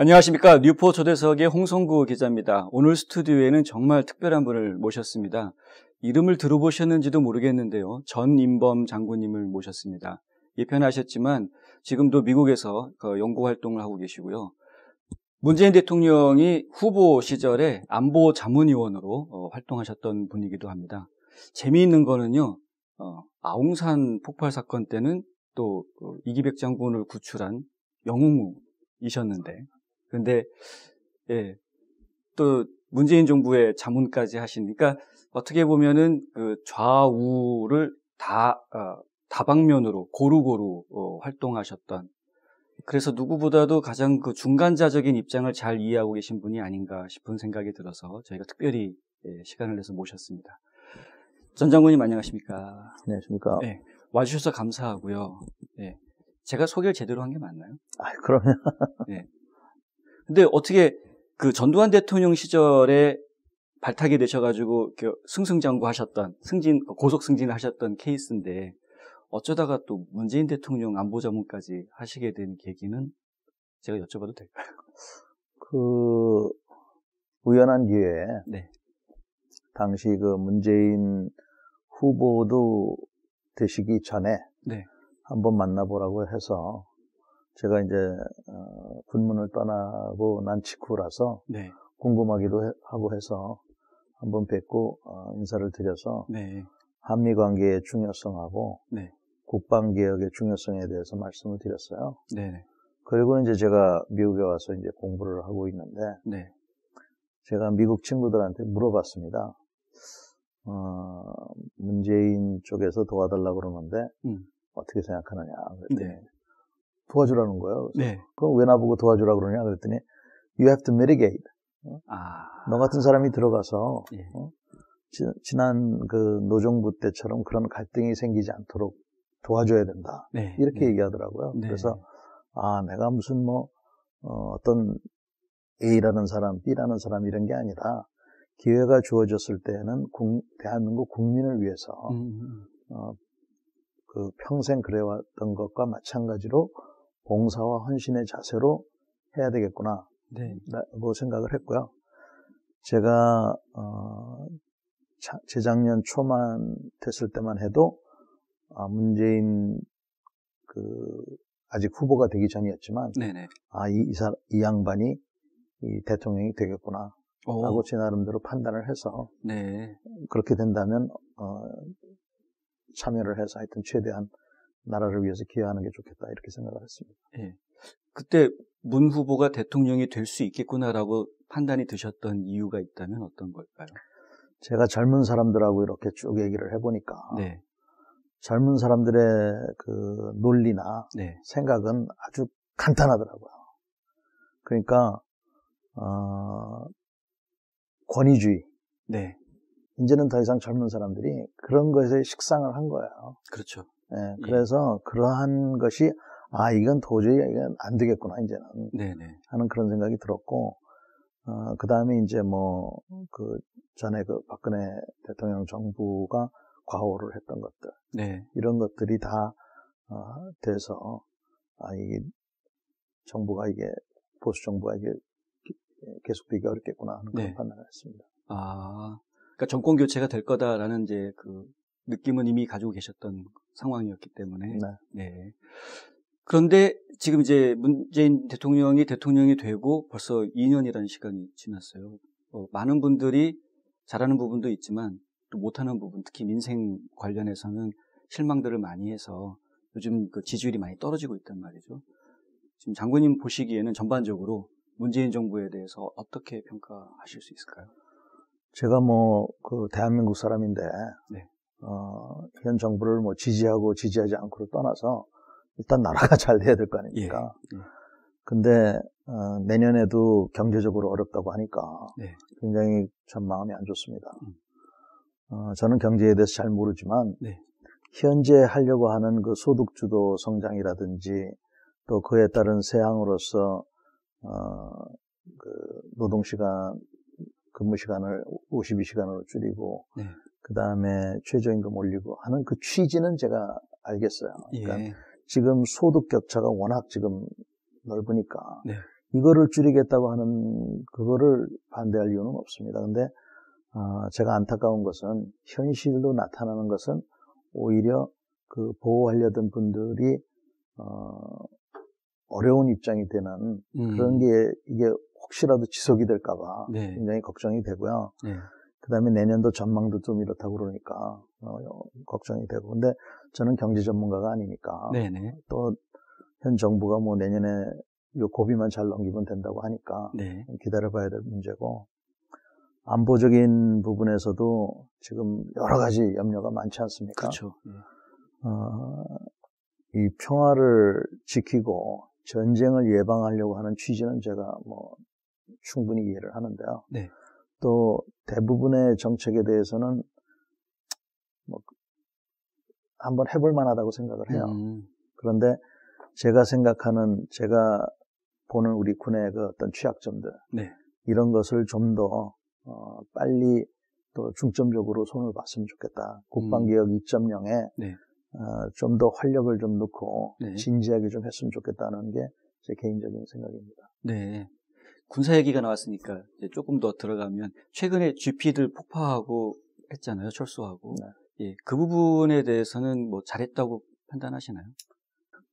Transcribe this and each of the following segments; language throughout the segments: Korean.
안녕하십니까. 뉴포 초대석의 홍성구 기자입니다. 오늘 스튜디오에는 정말 특별한 분을 모셨습니다. 이름을 들어보셨는지도 모르겠는데요. 전인범 장군님을 모셨습니다. 예편하셨지만 지금도 미국에서 연구 활동을 하고 계시고요. 문재인 대통령이 후보 시절에 안보 자문위원으로 활동하셨던 분이기도 합니다. 재미있는 거는요. 아웅산 폭발 사건 때는 또 이기백 장군을 구출한 영웅이셨는데 근데 예, 또 문재인 정부의 자문까지 하시니까 어떻게 보면은 그 좌우를 다방면으로 고루고루 활동하셨던, 그래서 누구보다도 가장 그 중간자적인 입장을 잘 이해하고 계신 분이 아닌가 싶은 생각이 들어서 저희가 특별히 시간을 내서 모셨습니다. 전 장군님 안녕하십니까? 안녕하십니까? 네, 와주셔서 감사하고요. 네, 제가 소개를 제대로 한 게 맞나요? 그러면. 네. 근데 어떻게 그 전두환 대통령 시절에 발탁이 되셔가지고 승승장구하셨던 고속 승진을 하셨던 케이스인데 어쩌다가 또 문재인 대통령 안보자문까지 하시게 된 계기는 제가 여쭤봐도 될까요? 우연한 기회에 네. 당시 그 문재인 후보도 되시기 전에 네. 한번 만나보라고 해서 제가 이제 군문을 떠나고 난 직후라서 네. 궁금하기도 하고 해서 한번 뵙고 인사를 드려서 네. 한미 관계의 중요성하고 네. 국방 개혁의 중요성에 대해서 말씀을 드렸어요. 네. 그리고 이제 제가 미국에 와서 이제 공부를 하고 있는데 네. 제가 미국 친구들한테 물어봤습니다. 문재인 쪽에서 도와달라고 그러는데 어떻게 생각하느냐 그랬더니 네. 도와주라는 거예요. 그래서 네. 그럼 왜 나보고 도와주라고 그러냐 그랬더니 You have to mitigate. 너 같은 사람이 들어가서 예. 지난 그 노정부 때처럼 그런 갈등이 생기지 않도록 도와줘야 된다. 네. 이렇게 네. 얘기하더라고요. 네. 그래서 내가 무슨 어떤 A라는 사람, B라는 사람 이런 게 아니라 기회가 주어졌을 때는 대한민국 국민을 위해서 그 평생 그래왔던 것과 마찬가지로 봉사와 헌신의 자세로 해야 되겠구나. 네. 라고 생각을 했고요. 제가 재작년 초만 됐을 때만 해도 문재인 아직 후보가 되기 전이었지만 네네. 이 양반이 이 대통령이 되겠구나 라고 제 나름대로 판단을 해서 네. 그렇게 된다면 참여를 해서 하여튼 최대한 나라를 위해서 기여하는 게 좋겠다 이렇게 생각을 했습니다. 네. 그때 문 후보가 대통령이 될 수 있겠구나라고 판단이 드셨던 이유가 있다면 어떤 걸까요? 제가 젊은 사람들하고 이렇게 쭉 얘기를 해보니까 네. 젊은 사람들의 그 논리나 네. 생각은 아주 간단하더라고요. 그러니까 권위주의. 네. 이제는 더 이상 젊은 사람들이 그런 것에 식상을 한 거예요. 그렇죠. 네, 그래서 그러한 것이 이건 도저히 이건 안 되겠구나 이제는 네네. 하는 그런 생각이 들었고 그 다음에 이제 전에 박근혜 대통령 정부가 과오를 했던 것들 네. 이런 것들이 다 돼서 이게 정부가 이게 보수 정부가 이게 계속되기 어렵겠구나 하는 그런 네. 판단을 했습니다. 그러니까 정권 교체가 될 거다라는 이제 그 느낌은 이미 가지고 계셨던 상황이었기 때문에. 네. 네. 그런데 지금 이제 문재인 대통령이 되고 벌써 2년이라는 시간이 지났어요. 많은 분들이 잘하는 부분도 있지만 또 못하는 부분, 특히 민생 관련해서는 실망들을 많이 해서 요즘 그 지지율이 많이 떨어지고 있단 말이죠. 지금 장군님 보시기에는 전반적으로 문재인 정부에 대해서 어떻게 평가하실 수 있을까요? 제가 대한민국 사람인데, 네. 현 정부를 지지하고 지지하지 않고를 떠나서 일단 나라가 잘 돼야 될 거 아닙니까? 예. 근데, 내년에도 경제적으로 어렵다고 하니까 네. 굉장히 참 마음이 안 좋습니다. 저는 경제에 대해서 잘 모르지만, 네. 현재 하려고 하는 그 소득주도 성장이라든지 또 그에 따른 세항으로서, 노동시간, 근무시간을 52시간으로 줄이고, 네. 그 다음에 최저임금 올리고 하는 그 취지는 제가 알겠어요. 그러니까 지금 소득 격차가 워낙 지금 넓으니까, 네. 이거를 줄이겠다고 하는 그거를 반대할 이유는 없습니다. 근데 제가 안타까운 것은 현실로 나타나는 것은 오히려 그 보호하려던 분들이 어려운 입장이 되는 그런 게 이게 혹시라도 지속이 될까봐 네. 굉장히 걱정이 되고요. 네. 그 다음에 내년도 전망도 좀 이렇다고 그러니까 걱정이 되고. 근데 저는 경제 전문가가 아니니까 네네. 또 현 정부가 뭐 내년에 요 고비만 잘 넘기면 된다고 하니까 네. 기다려봐야 될 문제고, 안보적인 부분에서도 지금 여러 가지 염려가 많지 않습니까? 그렇죠. 네. 이 평화를 지키고 전쟁을 예방하려고 하는 취지는 제가 뭐 충분히 이해를 하는데요. 네. 또 대부분의 정책에 대해서는 뭐 한번 해볼 만하다고 생각을 해요. 그런데 제가 보는 우리 군의 그 어떤 취약점들, 네. 이런 것을 좀 더 빨리 또 중점적으로 손을 봤으면 좋겠다. 국방개혁 2.0에 네. 좀 더 활력을 좀 넣고 네. 진지하게 좀 했으면 좋겠다는 게 제 개인적인 생각입니다. 네. 군사 얘기가 나왔으니까 이제 조금 더 들어가면 최근에 GP들 폭파하고 했잖아요. 철수하고. 네. 예. 그 부분에 대해서는 뭐 잘했다고 판단하시나요?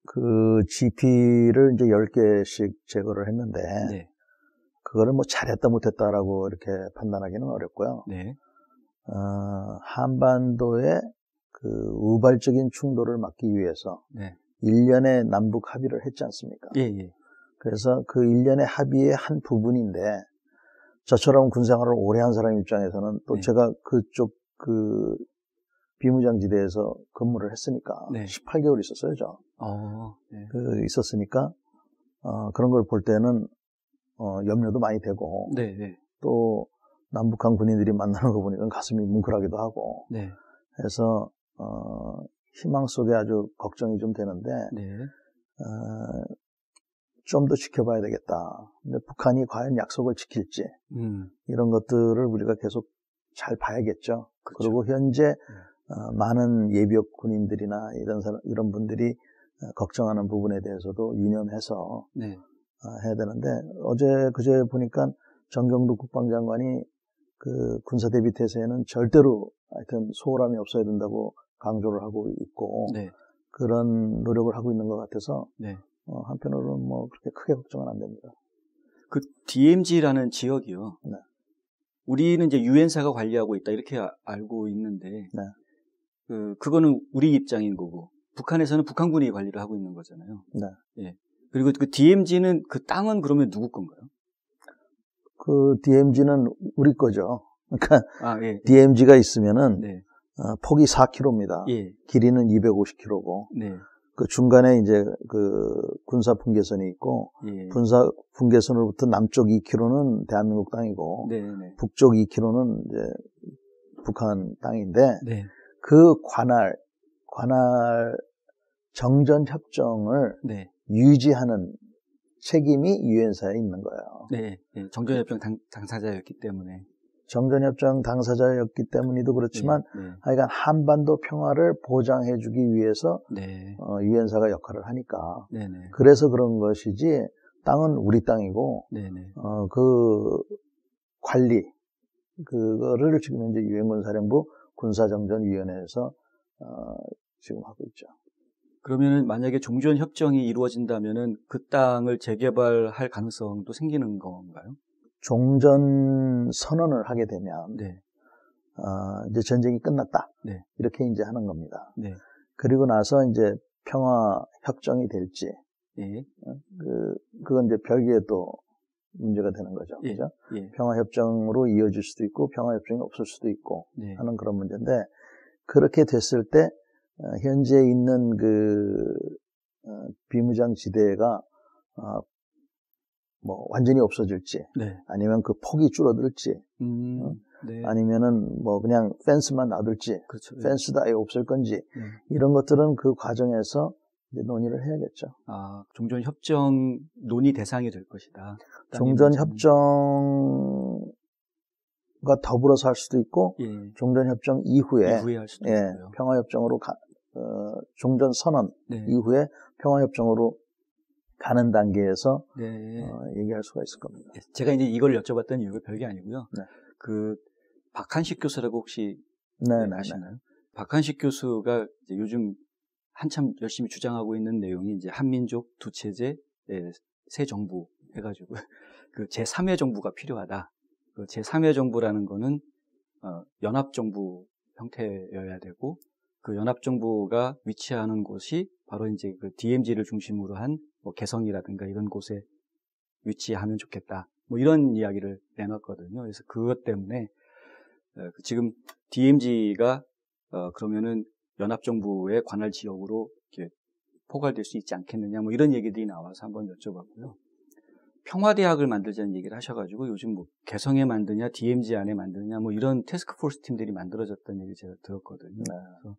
그 GP를 이제 10개씩 제거를 했는데, 네. 그거를 뭐 잘했다 못했다라고 이렇게 판단하기는 어렵고요. 네. 한반도의 그 우발적인 충돌을 막기 위해서 네. 1년의 남북 합의를 했지 않습니까? 예, 예. 그래서 그 1년의 합의의 한 부분인데, 저처럼 군생활을 오래 한 사람 입장에서는 또 네. 제가 그쪽 그 비무장지대에서 근무를 했으니까 네. 18개월 있었어요, 저. 네. 있었으니까 그런 걸 볼 때는 염려도 많이 되고, 네, 네. 또 남북한 군인들이 만나는 거 보니까 가슴이 뭉클하기도 하고, 네. 해서 희망 속에 아주 걱정이 좀 되는데, 네. 좀 더 지켜봐야 되겠다. 근데 북한이 과연 약속을 지킬지, 이런 것들을 우리가 계속 잘 봐야겠죠. 그렇죠. 그리고 현재 많은 예비역 군인들이나 이런 분들이 걱정하는 부분에 대해서도 유념해서 네. 해야 되는데, 그제 보니까 정경두 국방장관이 그 군사대비태세에는 절대로 하여튼 소홀함이 없어야 된다고 강조를 하고 있고, 네. 그런 노력을 하고 있는 것 같아서 네. 한편으로는 뭐 그렇게 크게 걱정은 안 됩니다. 그 DMZ라는 지역이요. 네. 우리는 이제 유엔사가 관리하고 있다 이렇게 알고 있는데, 네. 그거는 우리 입장인 거고, 북한에서는 북한군이 관리를 하고 있는 거잖아요. 네. 예. 그리고 그 DMZ는 그 땅은 그러면 누구 건가요? 그 DMZ는 우리 거죠. 그러니까 예. DMZ가 있으면은 네. 폭이 4km입니다. 예. 길이는 250km고. 네. 그 중간에 이제 그 군사 분계선이 있고, 예. 군사 분계선으로부터 남쪽 2km는 대한민국 땅이고, 네, 네. 북쪽 2km는 이제 북한 땅인데, 네. 그 관할 정전 협정을 네. 유지하는 책임이 유엔사에 있는 거예요. 네. 네. 정전협정 당사자였기 때문에. 정전협정 당사자였기 때문이도 그렇지만, 네. 하여간 한반도 평화를 보장해주기 위해서 네. 유엔사가 역할을 하니까. 네, 네. 그래서 그런 것이지, 땅은 우리 땅이고, 네, 네. 그 관리, 그거를 지금 현재 유엔군사령부 군사정전위원회에서 지금 하고 있죠. 그러면은 만약에 종전협정이 이루어진다면은 그 땅을 재개발할 가능성도 생기는 건가요? 종전 선언을 하게 되면, 네. 이제 전쟁이 끝났다. 네. 이렇게 이제 하는 겁니다. 네. 그리고 나서 이제 평화 협정이 될지, 예. 그건 이제 별개의 또 문제가 되는 거죠. 예. 그죠? 예. 평화 협정으로 이어질 수도 있고, 평화 협정이 없을 수도 있고, 네. 하는 그런 문제인데, 그렇게 됐을 때, 현재 있는 비무장 지대가, 뭐, 완전히 없어질지, 네. 아니면 그 폭이 줄어들지, 네. 아니면은 뭐 그냥 펜스만 놔둘지, 그렇죠. 펜스도 아예 없을 건지, 이런 것들은 그 과정에서 이제 논의를 해야겠죠. 종전협정 논의 대상이 될 것이다. 종전협정과 더불어서 할 수도 있고, 예. 종전협정 이후에 할 수도 있고요. 평화협정으로 종전선언 네. 이후에 평화협정으로 가는 단계에서 네. 얘기할 수가 있을 겁니다. 제가 이제 이걸 여쭤봤던 이유가 별게 아니고요. 네. 그 박한식 교수라고 혹시 아시나요? 박한식 교수가 이제 요즘 한참 열심히 주장하고 있는 내용이 이제 한민족 두 체제 새 정부 해가지고 그 제3회 정부가 필요하다. 그 제3회 정부라는 거는 연합정부 형태여야 되고 그 연합정부가 위치하는 곳이 바로 이제 그 DMZ를 중심으로 한 뭐 개성이라든가 이런 곳에 위치하면 좋겠다. 뭐 이런 이야기를 내놨거든요. 그래서 그것 때문에 지금 DMZ가 그러면은 연합정부의 관할 지역으로 이렇게 포괄될 수 있지 않겠느냐. 뭐 이런 얘기들이 나와서 한번 여쭤봤고요. 평화대학을 만들자는 얘기를 하셔가지고 요즘 뭐 개성에 만드냐, DMZ 안에 만드냐, 뭐 이런 태스크포스 팀들이 만들어졌다는 얘기 제가 들었거든요. 그래서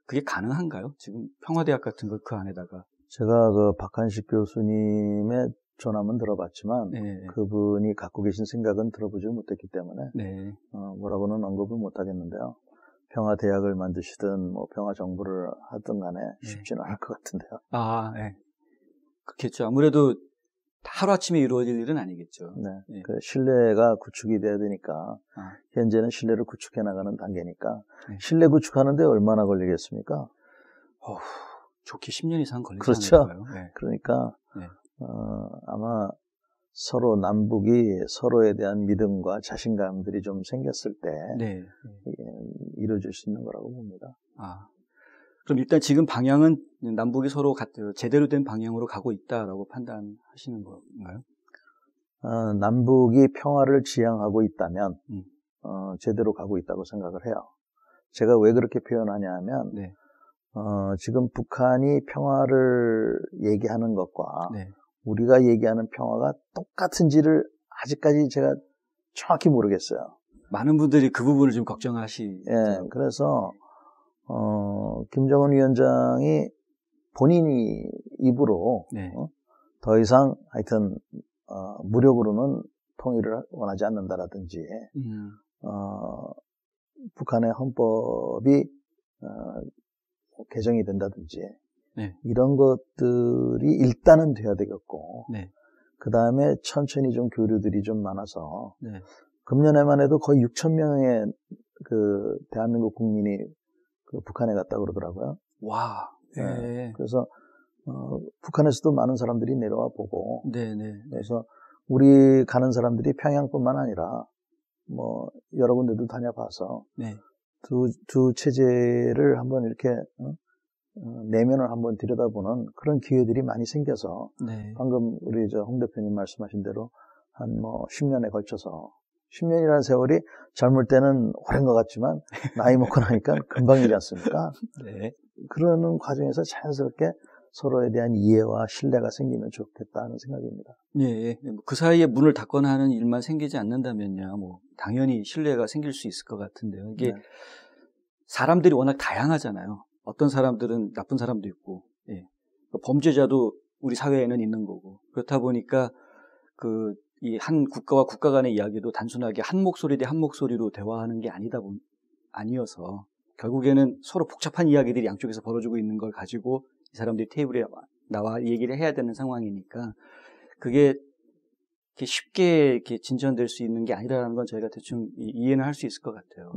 그게 가능한가요? 지금 평화대학 같은 걸 그 안에다가. 제가 그 박한식 교수님의 전함은 들어봤지만 네. 그분이 갖고 계신 생각은 들어보지 못했기 때문에 네. 뭐라고는 언급을 못하겠는데요. 평화대학을 만드시든 뭐 평화정부를 하든 간에 쉽지는 않을 것 같은데요. 네. 그렇겠죠. 아무래도 하루아침에 이루어질 일은 아니겠죠. 네. 네. 그 신뢰가 구축이 돼야 되니까 현재는 신뢰를 구축해 나가는 단계니까 신뢰 구축하는데 얼마나 걸리겠습니까? 좋게 10년 이상 걸리지 그렇죠. 않을까요? 네. 그러니까 아마 서로 남북이 서로에 대한 믿음과 자신감들이 좀 생겼을 때 이루어질 수 있는 거라고 봅니다. 그럼 일단 지금 방향은 남북이 서로 제대로 된 방향으로 가고 있다라고 판단하시는 건가요? 남북이 평화를 지향하고 있다면 제대로 가고 있다고 생각을 해요. 제가 왜 그렇게 표현하냐 하면 지금 북한이 평화를 얘기하는 것과 우리가 얘기하는 평화가 똑같은지를 아직까지 제가 정확히 모르겠어요. 많은 분들이 그 부분을 좀 걱정하시더라고요. 그래서 김정은 위원장이 본인이 입으로 더 이상 하여튼 무력으로는 통일을 원하지 않는다라든지 북한의 헌법이 개정이 된다든지 이런 것들이 일단은 돼야 되겠고 그 다음에 천천히 좀 교류들이 좀 많아서 금년에만 해도 거의 6,000명의 그 대한민국 국민이 그 북한에 갔다 그러더라고요. 와. 그래서 북한에서도 많은 사람들이 내려와 보고 그래서 우리 가는 사람들이 평양뿐만 아니라 뭐 여러 군데도 다녀봐서 두 체제를 한번 이렇게 내면을 한번 들여다보는 그런 기회들이 많이 생겨서 방금 우리 홍 대표님 말씀하신 대로 한 뭐 10년에 걸쳐서 10년이라는 세월이 젊을 때는 오랜 것 같지만 나이 먹고 나니까 금방이지 않습니까? 그러는 과정에서 자연스럽게 서로에 대한 이해와 신뢰가 생기면 좋겠다는 생각입니다. 그 사이에 문을 닫거나 하는 일만 생기지 않는다면요, 뭐 당연히 신뢰가 생길 수 있을 것 같은데요. 이게 사람들이 워낙 다양하잖아요. 어떤 사람들은 나쁜 사람도 있고, 범죄자도 우리 사회에는 있는 거고, 그렇다 보니까 이 한 국가와 국가 간의 이야기도 단순하게 한 목소리 대 한 목소리로 대화하는 게 아니어서 결국에는 서로 복잡한 이야기들이 양쪽에서 벌어지고 있는 걸 가지고 이 사람들이 테이블에 나와 얘기를 해야 되는 상황이니까 그게 쉽게 이렇게 진전될 수 있는 게 아니라는 건 저희가 대충 이해는 할 수 있을 것 같아요.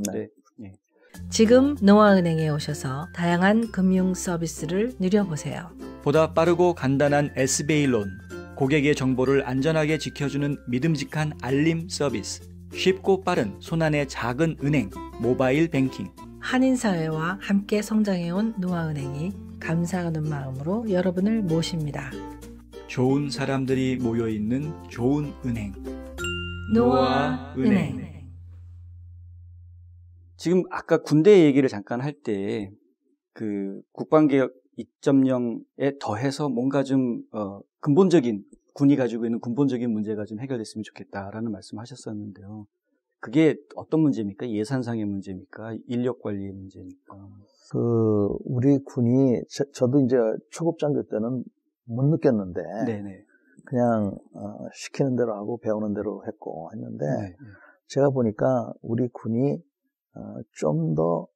지금 노아은행에 오셔서 다양한 금융 서비스를 누려보세요. 보다 빠르고 간단한 SBA론, 고객의 정보를 안전하게 지켜주는 믿음직한 알림 서비스, 쉽고 빠른 손안의 작은 은행, 모바일 뱅킹. 한인사회와 함께 성장해온 노아은행이 감사하는 마음으로 여러분을 모십니다. 좋은 사람들이 모여있는 좋은 은행. 노아은행. 지금 아까 군대 얘기를 잠깐 할 때 국방개혁 2.0에 더해서 뭔가 좀 근본적인 군이 가지고 있는 근본적인 문제가 좀 해결됐으면 좋겠다라는 말씀하셨었는데요. 그게 어떤 문제입니까? 예산상의 문제입니까? 인력 관리의 문제입니까? 우리 군이 저도 이제 초급장교 때는 못 느꼈는데 그냥 시키는 대로 하고 배우는 대로 했고 했는데 제가 보니까 우리 군이 좀 더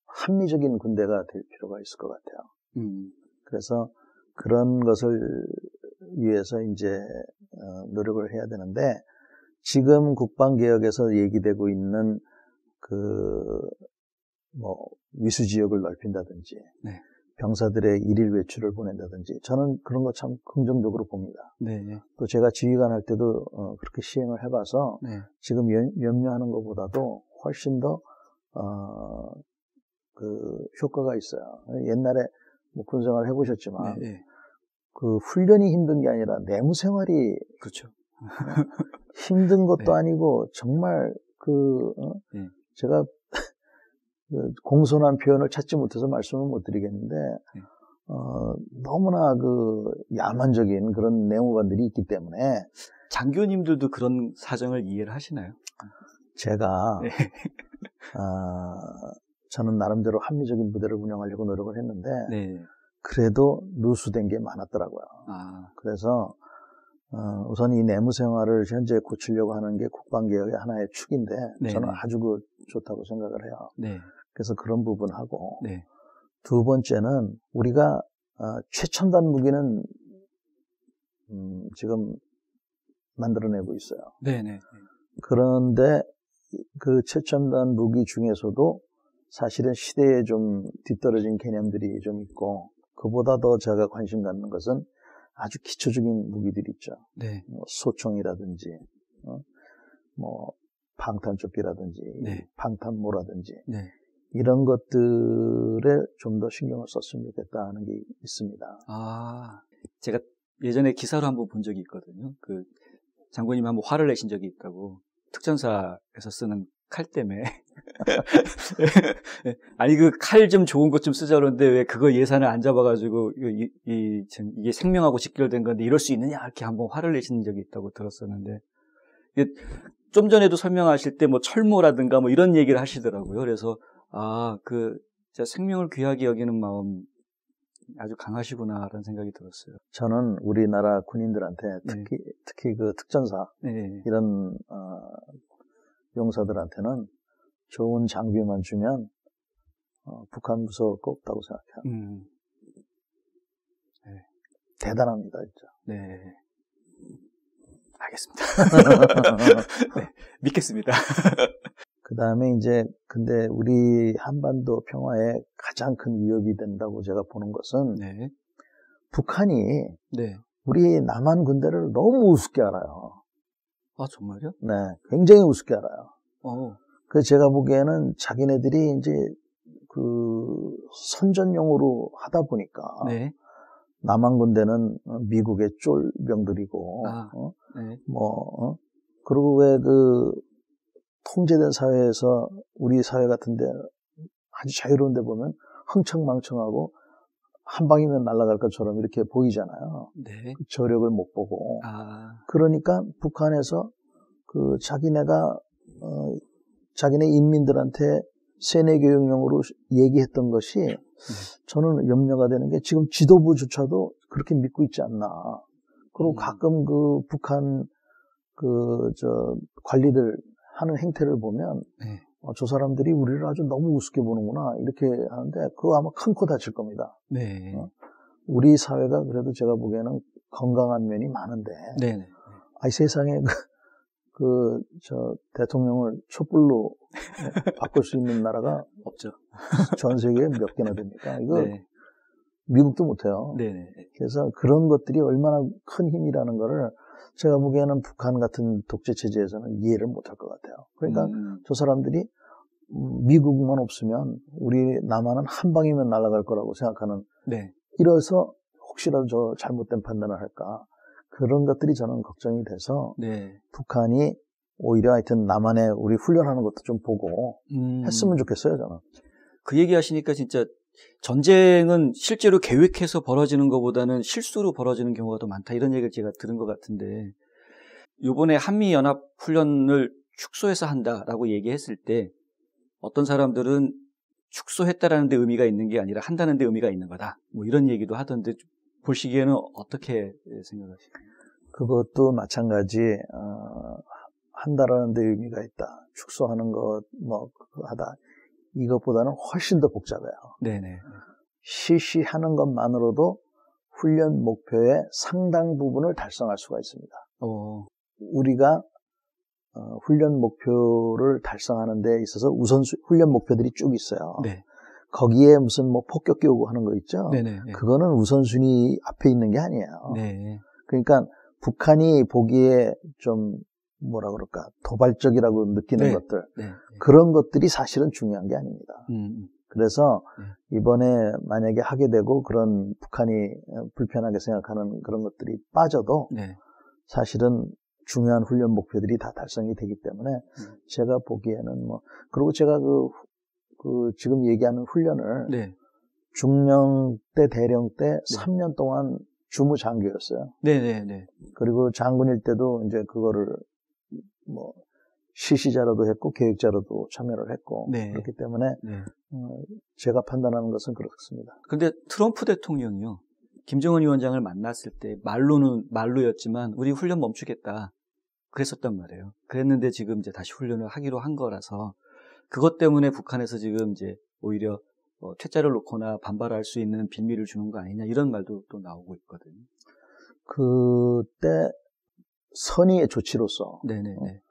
합리적인 군대가 될 필요가 있을 것 같아요. 그래서 그런 것을 위해서 이제 노력을 해야 되는데 지금 국방개혁에서 얘기되고 있는 위수 지역을 넓힌다든지 네. 병사들의 일일 외출을 보낸다든지 저는 그런 거 참 긍정적으로 봅니다. 네. 또 제가 지휘관 할 때도 그렇게 시행을 해봐서 네. 지금 염려하는 것보다도 훨씬 더 효과가 있어요. 옛날에 뭐 군생활 해보셨지만 네. 그 훈련이 힘든 게 아니라 내무 생활이 그렇죠. 힘든 것도 네. 아니고 정말 네. 제가 공손한 표현을 찾지 못해서 말씀을 못 드리겠는데 네. 너무나 야만적인 그런 내무관들이 있기 때문에 장교님들도 그런 사정을 이해를 하시나요? 제가 네. 저는 나름대로 합리적인 부대를 운영하려고 노력을 했는데 네. 그래도 누수된 게 많았더라고요. 그래서 우선 이 내무 생활을 현재 고치려고 하는 게 국방개혁의 하나의 축인데 네. 저는 아주 좋다고 생각을 해요. 네. 그래서 그런 부분하고 네. 두 번째는 우리가 최첨단 무기는 지금 만들어내고 있어요. 네네. 그런데 그 최첨단 무기 중에서도 사실은 시대에 좀 뒤떨어진 개념들이 좀 있고 그보다 더 제가 관심 갖는 것은 아주 기초적인 무기들이 있죠. 네. 소총이라든지 방탄조끼라든지 네. 방탄모라든지 네. 이런 것들에 좀 더 신경을 썼으면 좋겠다는 게 있습니다. 제가 예전에 기사로 한번 본 적이 있거든요. 장군님 한번 화를 내신 적이 있다고. 특전사에서 쓰는 칼 때문에. 아니, 칼 좀 좋은 것 좀 쓰자 그러는데 왜 그거 예산을 안 잡아가지고, 이게 생명하고 직결된 건데 이럴 수 있느냐? 이렇게 한번 화를 내신 적이 있다고 들었었는데. 좀 전에도 설명하실 때 철모라든가 이런 얘기를 하시더라고요. 그래서, 진짜 생명을 귀하게 여기는 마음 아주 강하시구나라는 생각이 들었어요. 저는 우리나라 군인들한테 특히 그 특전사, 이런, 용사들한테는 좋은 장비만 주면, 북한 무서울 거 없다고 생각해요. 네. 대단합니다, 진짜. 네. 알겠습니다. 네, 믿겠습니다. 그 다음에 근데 우리 한반도 평화에 가장 큰 위협이 된다고 제가 보는 것은, 네. 북한이, 네. 우리 남한 군대를 너무 우습게 알아요. 정말요? 네, 굉장히 우습게 알아요. 그래서 제가 보기에는 자기네들이 선전용으로 하다 보니까, 네. 남한 군대는 미국의 쫄병들이고, 네. 그리고 왜 통제된 사회에서 우리 사회 같은데 아주 자유로운 데 보면 흥청망청하고 한 방이면 날아갈 것처럼 이렇게 보이잖아요. 네. 저력을 못 보고. 그러니까 북한에서 자기네 인민들한테 세뇌교육용으로 얘기했던 것이 저는 염려가 되는 게 지금 지도부조차도 그렇게 믿고 있지 않나. 그리고 가끔 북한 관리들 하는 행태를 보면 저 사람들이 우리를 아주 너무 우습게 보는구나 이렇게 하는데 그거 아마 큰 코 다칠 겁니다. 네. 우리 사회가 그래도 제가 보기에는 건강한 면이 많은데 네. 세상에 대통령을 촛불로 바꿀 수 있는 나라가 없죠. 전 세계에 몇 개나 됩니까? 이거 네. 미국도 못해요. 네. 그래서 그런 것들이 얼마나 큰 힘이라는 거를 제가 보기에는 북한 같은 독재 체제에서는 이해를 못할 것 같아요. 그러니까 저 사람들이 미국만 없으면 우리 남한은 한 방이면 날아갈 거라고 생각하는 이래서 혹시라도 저 잘못된 판단을 할까 그런 것들이 저는 걱정이 돼서 북한이 오히려 하여튼 남한에 우리 훈련하는 것도 좀 보고 했으면 좋겠어요. 저는. 그 얘기 하시니까 진짜 전쟁은 실제로 계획해서 벌어지는 것보다는 실수로 벌어지는 경우가 더 많다. 이런 얘기를 제가 들은 것 같은데 이번에 한미연합훈련을 축소해서 한다라고 얘기했을 때 어떤 사람들은 축소했다라는 데 의미가 있는 게 아니라 한다는 데 의미가 있는 거다. 이런 얘기도 하던데 보시기에는 어떻게 생각하시나요? 그것도 마찬가지 한다라는 데 의미가 있다. 축소하는 것 하다. 이것보다는 훨씬 더 복잡해요. 네네. 실시하는 것만으로도 훈련 목표의 상당 부분을 달성할 수가 있습니다. 우리가 훈련 목표를 달성하는 데 있어서 훈련 목표들이 쭉 있어요. 네. 거기에 무슨 뭐 폭격 교구 하는 거 있죠? 네네. 그거는 우선순위 앞에 있는 게 아니에요. 네. 그러니까 북한이 보기에 좀 뭐라 그럴까 도발적이라고 느끼는 네. 것들 네. 그런 것들이 사실은 중요한 게 아닙니다. 그래서 네. 이번에 만약에 하게 되고 그런 북한이 불편하게 생각하는 그런 것들이 빠져도 네. 사실은 중요한 훈련 목표들이 다 달성이 되기 때문에 제가 보기에는 뭐 그리고 제가 그 지금 얘기하는 훈련을 네. 중령 때 대령 때 3년 동안 주무장교였어요. 네네네. 그리고 장군일 때도 이제 그거를 뭐 실시자로도 했고 계획자로도 참여를 했고 네. 그렇기 때문에 네. 제가 판단하는 것은 그렇습니다. 그런데 트럼프 대통령이요. 김정은 위원장을 만났을 때 말로였지만 우리 훈련 멈추겠다 그랬었단 말이에요. 그랬는데 지금 이제 다시 훈련을 하기로 한 거라서 그것 때문에 북한에서 지금 이제 오히려 퇴짜를 놓거나 반발할 수 있는 빌미를 주는 거 아니냐 이런 말도 또 나오고 있거든요. 그때 선의의 조치로서 네네네.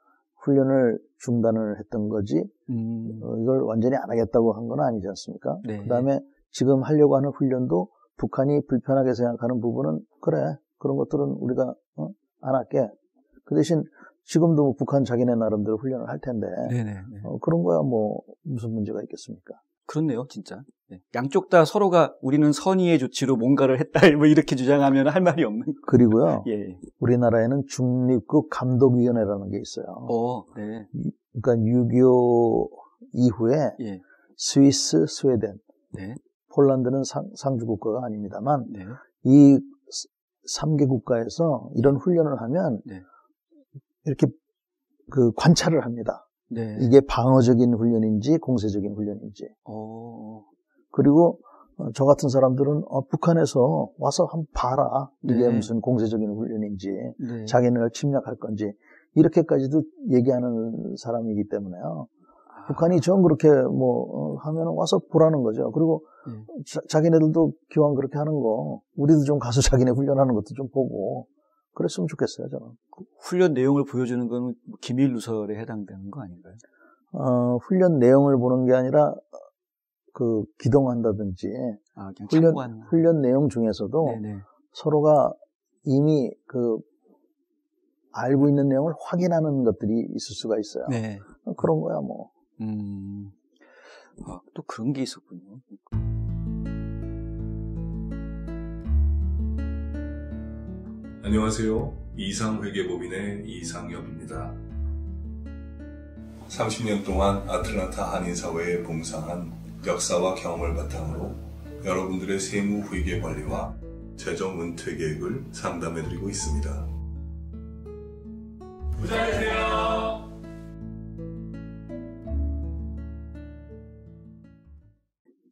훈련을 중단을 했던 거지 이걸 완전히 안 하겠다고 한 건 아니지 않습니까? 네. 그다음에 지금 하려고 하는 훈련도 북한이 불편하게 생각하는 부분은 그래 그런 것들은 우리가 안 할게. 그 대신 지금도 뭐 북한 자기네 나름대로 훈련을 할 텐데 그런 거야 뭐 무슨 문제가 있겠습니까? 그렇네요, 진짜. 네. 양쪽 다 서로가 우리는 선의의 조치로 뭔가를 했다 뭐 이렇게 주장하면 할 말이 없는. 그리고요. 예. 우리나라에는 중립국 감독위원회라는 게 있어요. 네. 그러니까 6.25 이후에 예. 스위스, 스웨덴, 네. 폴란드는 상주 국가가 아닙니다만 네. 이 3개 국가에서 이런 훈련을 하면 네. 이렇게 그 관찰을 합니다. 네. 이게 방어적인 훈련인지 공세적인 훈련인지. 그리고 저 같은 사람들은 북한에서 와서 한번 봐라. 이게 네. 무슨 공세적인 훈련인지 네. 자기네를 침략할 건지 이렇게까지도 얘기하는 사람이기 때문에요. 북한이 전 그렇게 뭐 하면은 와서 보라는 거죠. 그리고 자기네들도 기왕 그렇게 하는 거 우리도 좀 가서 자기네 훈련하는 것도 좀 보고 그랬으면 좋겠어요, 저는. 훈련 내용을 보여주는 건 기밀 누설에 해당되는 거 아닌가요? 훈련 내용을 보는 게 아니라 그 기동한다든지 훈련 내용 중에서도 네네. 서로가 이미 그 알고 있는 내용을 확인하는 것들이 있을 수가 있어요. 네. 그런 거야 뭐. 또 그런 게 있었군요. 안녕하세요. 이상회계법인의 이상엽입니다. 30년 동안 아틀란타 한인사회에 봉사한 역사와 경험을 바탕으로 여러분들의 세무회계 관리와 재정 은퇴 계획을 상담해드리고 있습니다. 부탁드려요.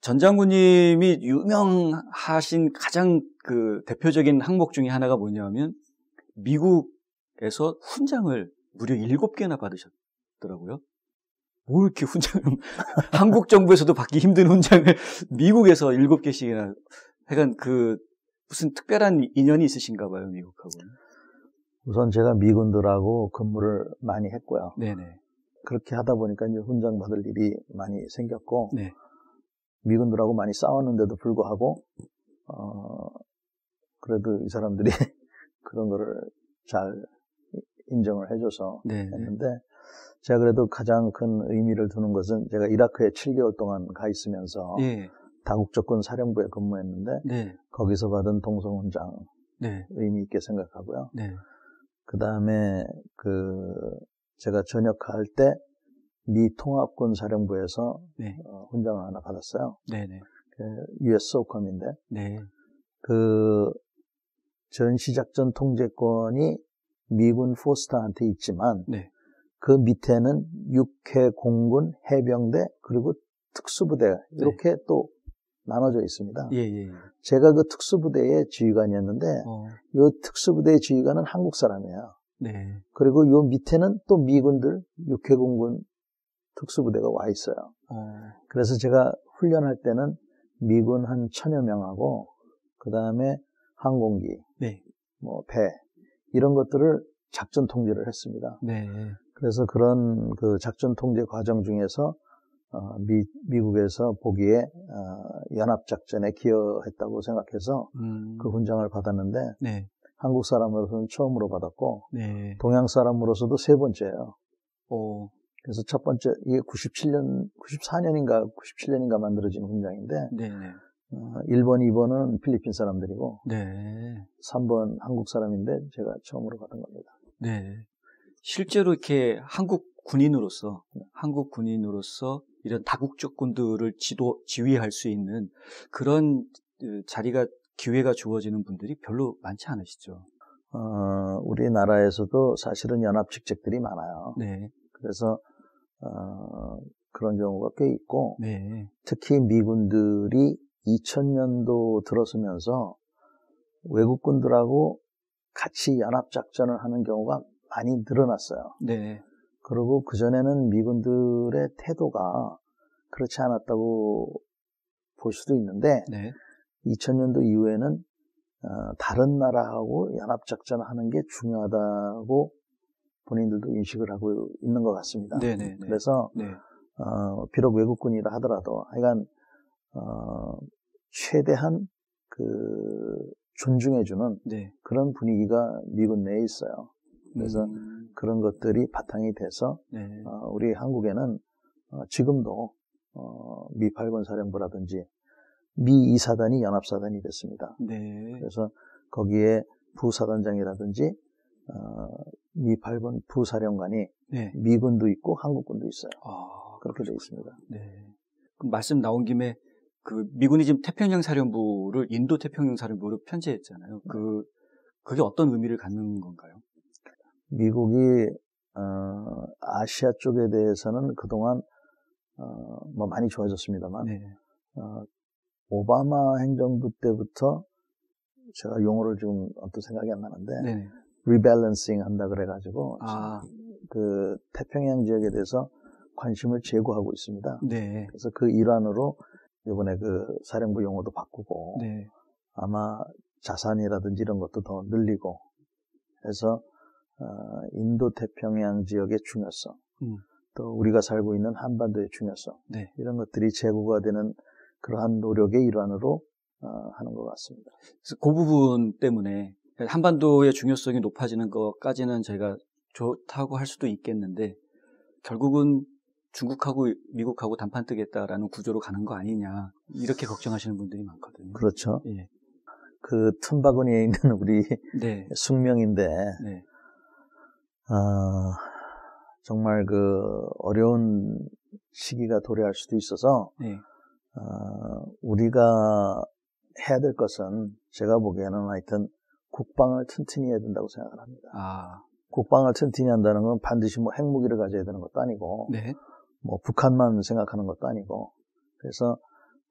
전 장군님이 유명하신 가장 그 대표적인 항목 중에 하나가 뭐냐면 미국에서 훈장을 무려 7개나 받으셨더라고요. 뭐 이렇게 훈장을 한국 정부에서도 받기 힘든 훈장을 미국에서 7개씩이나 하여간 그 무슨 특별한 인연이 있으신가 봐요, 미국하고는. 우선 제가 미군들하고 근무를 많이 했고요. 네네. 그렇게 하다 보니까 이제 훈장 받을 일이 많이 생겼고 네. 미군들하고 많이 싸웠는데도 불구하고 그래도 이 사람들이 그런 거를 잘 인정을 해줘서 했는데 제가 그래도 가장 큰 의미를 두는 것은 제가 이라크에 7개월 동안 가 있으면서 다국적군 사령부에 근무했는데 거기서 받은 동성훈장 의미 있게 생각하고요. 그 다음에 제가 전역할 때 미 통합군 사령부에서 훈장을 하나 받았어요. US 소컴인데 그 전시작전 통제권이 미군 포스터한테 있지만 그 밑에는 육해 공군 해병대 그리고 특수부대 이렇게 또 나눠져 있습니다. 제가 그 특수부대의 지휘관이었는데 이 특수부대의 지휘관은 한국 사람이에요. 그리고 이 밑에는 또 미군들 육해 공군 특수부대가 와 있어요. 그래서 제가 훈련할 때는 미군 한 1000여 명하고 그 다음에 항공기, 네. 뭐 배 이런 것들을 작전 통제를 했습니다. 네. 그래서 그런 그 작전 통제 과정 중에서 미국에서 보기에 연합작전에 기여했다고 생각해서 그 훈장을 받았는데 네. 한국 사람으로서는 처음으로 받았고 네. 동양 사람으로서도 세 번째예요. 오. 그래서 첫 번째 이게 94년인가 97년인가 만들어진 훈장인데 네. 1번, 2번은 필리핀 사람들이고 네. 3번 한국 사람인데 제가 처음으로 받은 겁니다. 네. 실제로 이렇게 한국 군인으로서 이런 다국적군들을 지휘할 수 있는 그런 자리가 기회가 주어지는 분들이 별로 많지 않으시죠? 우리나라에서도 사실은 연합 직책들이 많아요. 네. 그래서 그런 경우가 꽤 있고 네. 특히 미군들이 2000년도 들어서면서 외국군들하고 같이 연합작전을 하는 경우가 많이 늘어났어요. 네. 그리고 그전에는 미군들의 태도가 그렇지 않았다고 볼 수도 있는데 네. 2000년도 이후에는 다른 나라하고 연합작전을 하는 게 중요하다고 본인들도 인식을 하고 있는 것 같습니다. 네네네. 그래서 네. 비록 외국군이라 하더라도 하여간 최대한 존중해주는 네. 그런 분위기가 미군 내에 있어요. 그래서 그런 것들이 바탕이 돼서 네. 우리 한국에는 지금도 미 8번 사령부라든지 미 2사단이 연합사단이 됐습니다. 네. 그래서 거기에 부사단장이라든지 미 8번 부사령관이 네. 미군도 있고 한국군도 있어요. 그렇게 되어 있습니다. 네. 그럼 말씀 나온 김에 미군이 지금 태평양 사령부를 인도 태평양 사령부로 편제했잖아요. 그게 어떤 의미를 갖는 건가요? 미국이 아시아 쪽에 대해서는 그동안 뭐 많이 좋아졌습니다만 네. 오바마 행정부 때부터 제가 용어를 지금 언뜻 생각이 안 나는데 네. 리밸런싱 한다 그래가지고 그 태평양 지역에 대해서 관심을 제고하고 있습니다. 네. 그래서 그 일환으로 이번에 사령부 용어도 바꾸고 네. 아마 자산이라든지 이런 것도 더 늘리고 해서 인도 태평양 지역의 중요성 또 우리가 살고 있는 한반도의 중요성 네. 이런 것들이 제고가 되는 그러한 노력의 일환으로 하는 것 같습니다. 그래서 그 부분 때문에 한반도의 중요성이 높아지는 것까지는 저희가 좋다고 할 수도 있겠는데 결국은 중국하고 미국하고 단판 뜨겠다라는 구조로 가는 거 아니냐 이렇게 걱정하시는 분들이 많거든요. 그렇죠. 예. 그 틈바구니에 있는 우리 네. 숙명인데 네. 정말 어려운 시기가 도래할 수도 있어서 네. 우리가 해야 될 것은 제가 보기에는 하여튼 국방을 튼튼히 해야 된다고 생각을 합니다. 국방을 튼튼히 한다는 건 반드시 뭐 핵무기를 가져야 되는 것도 아니고 네. 뭐 북한만 생각하는 것도 아니고 그래서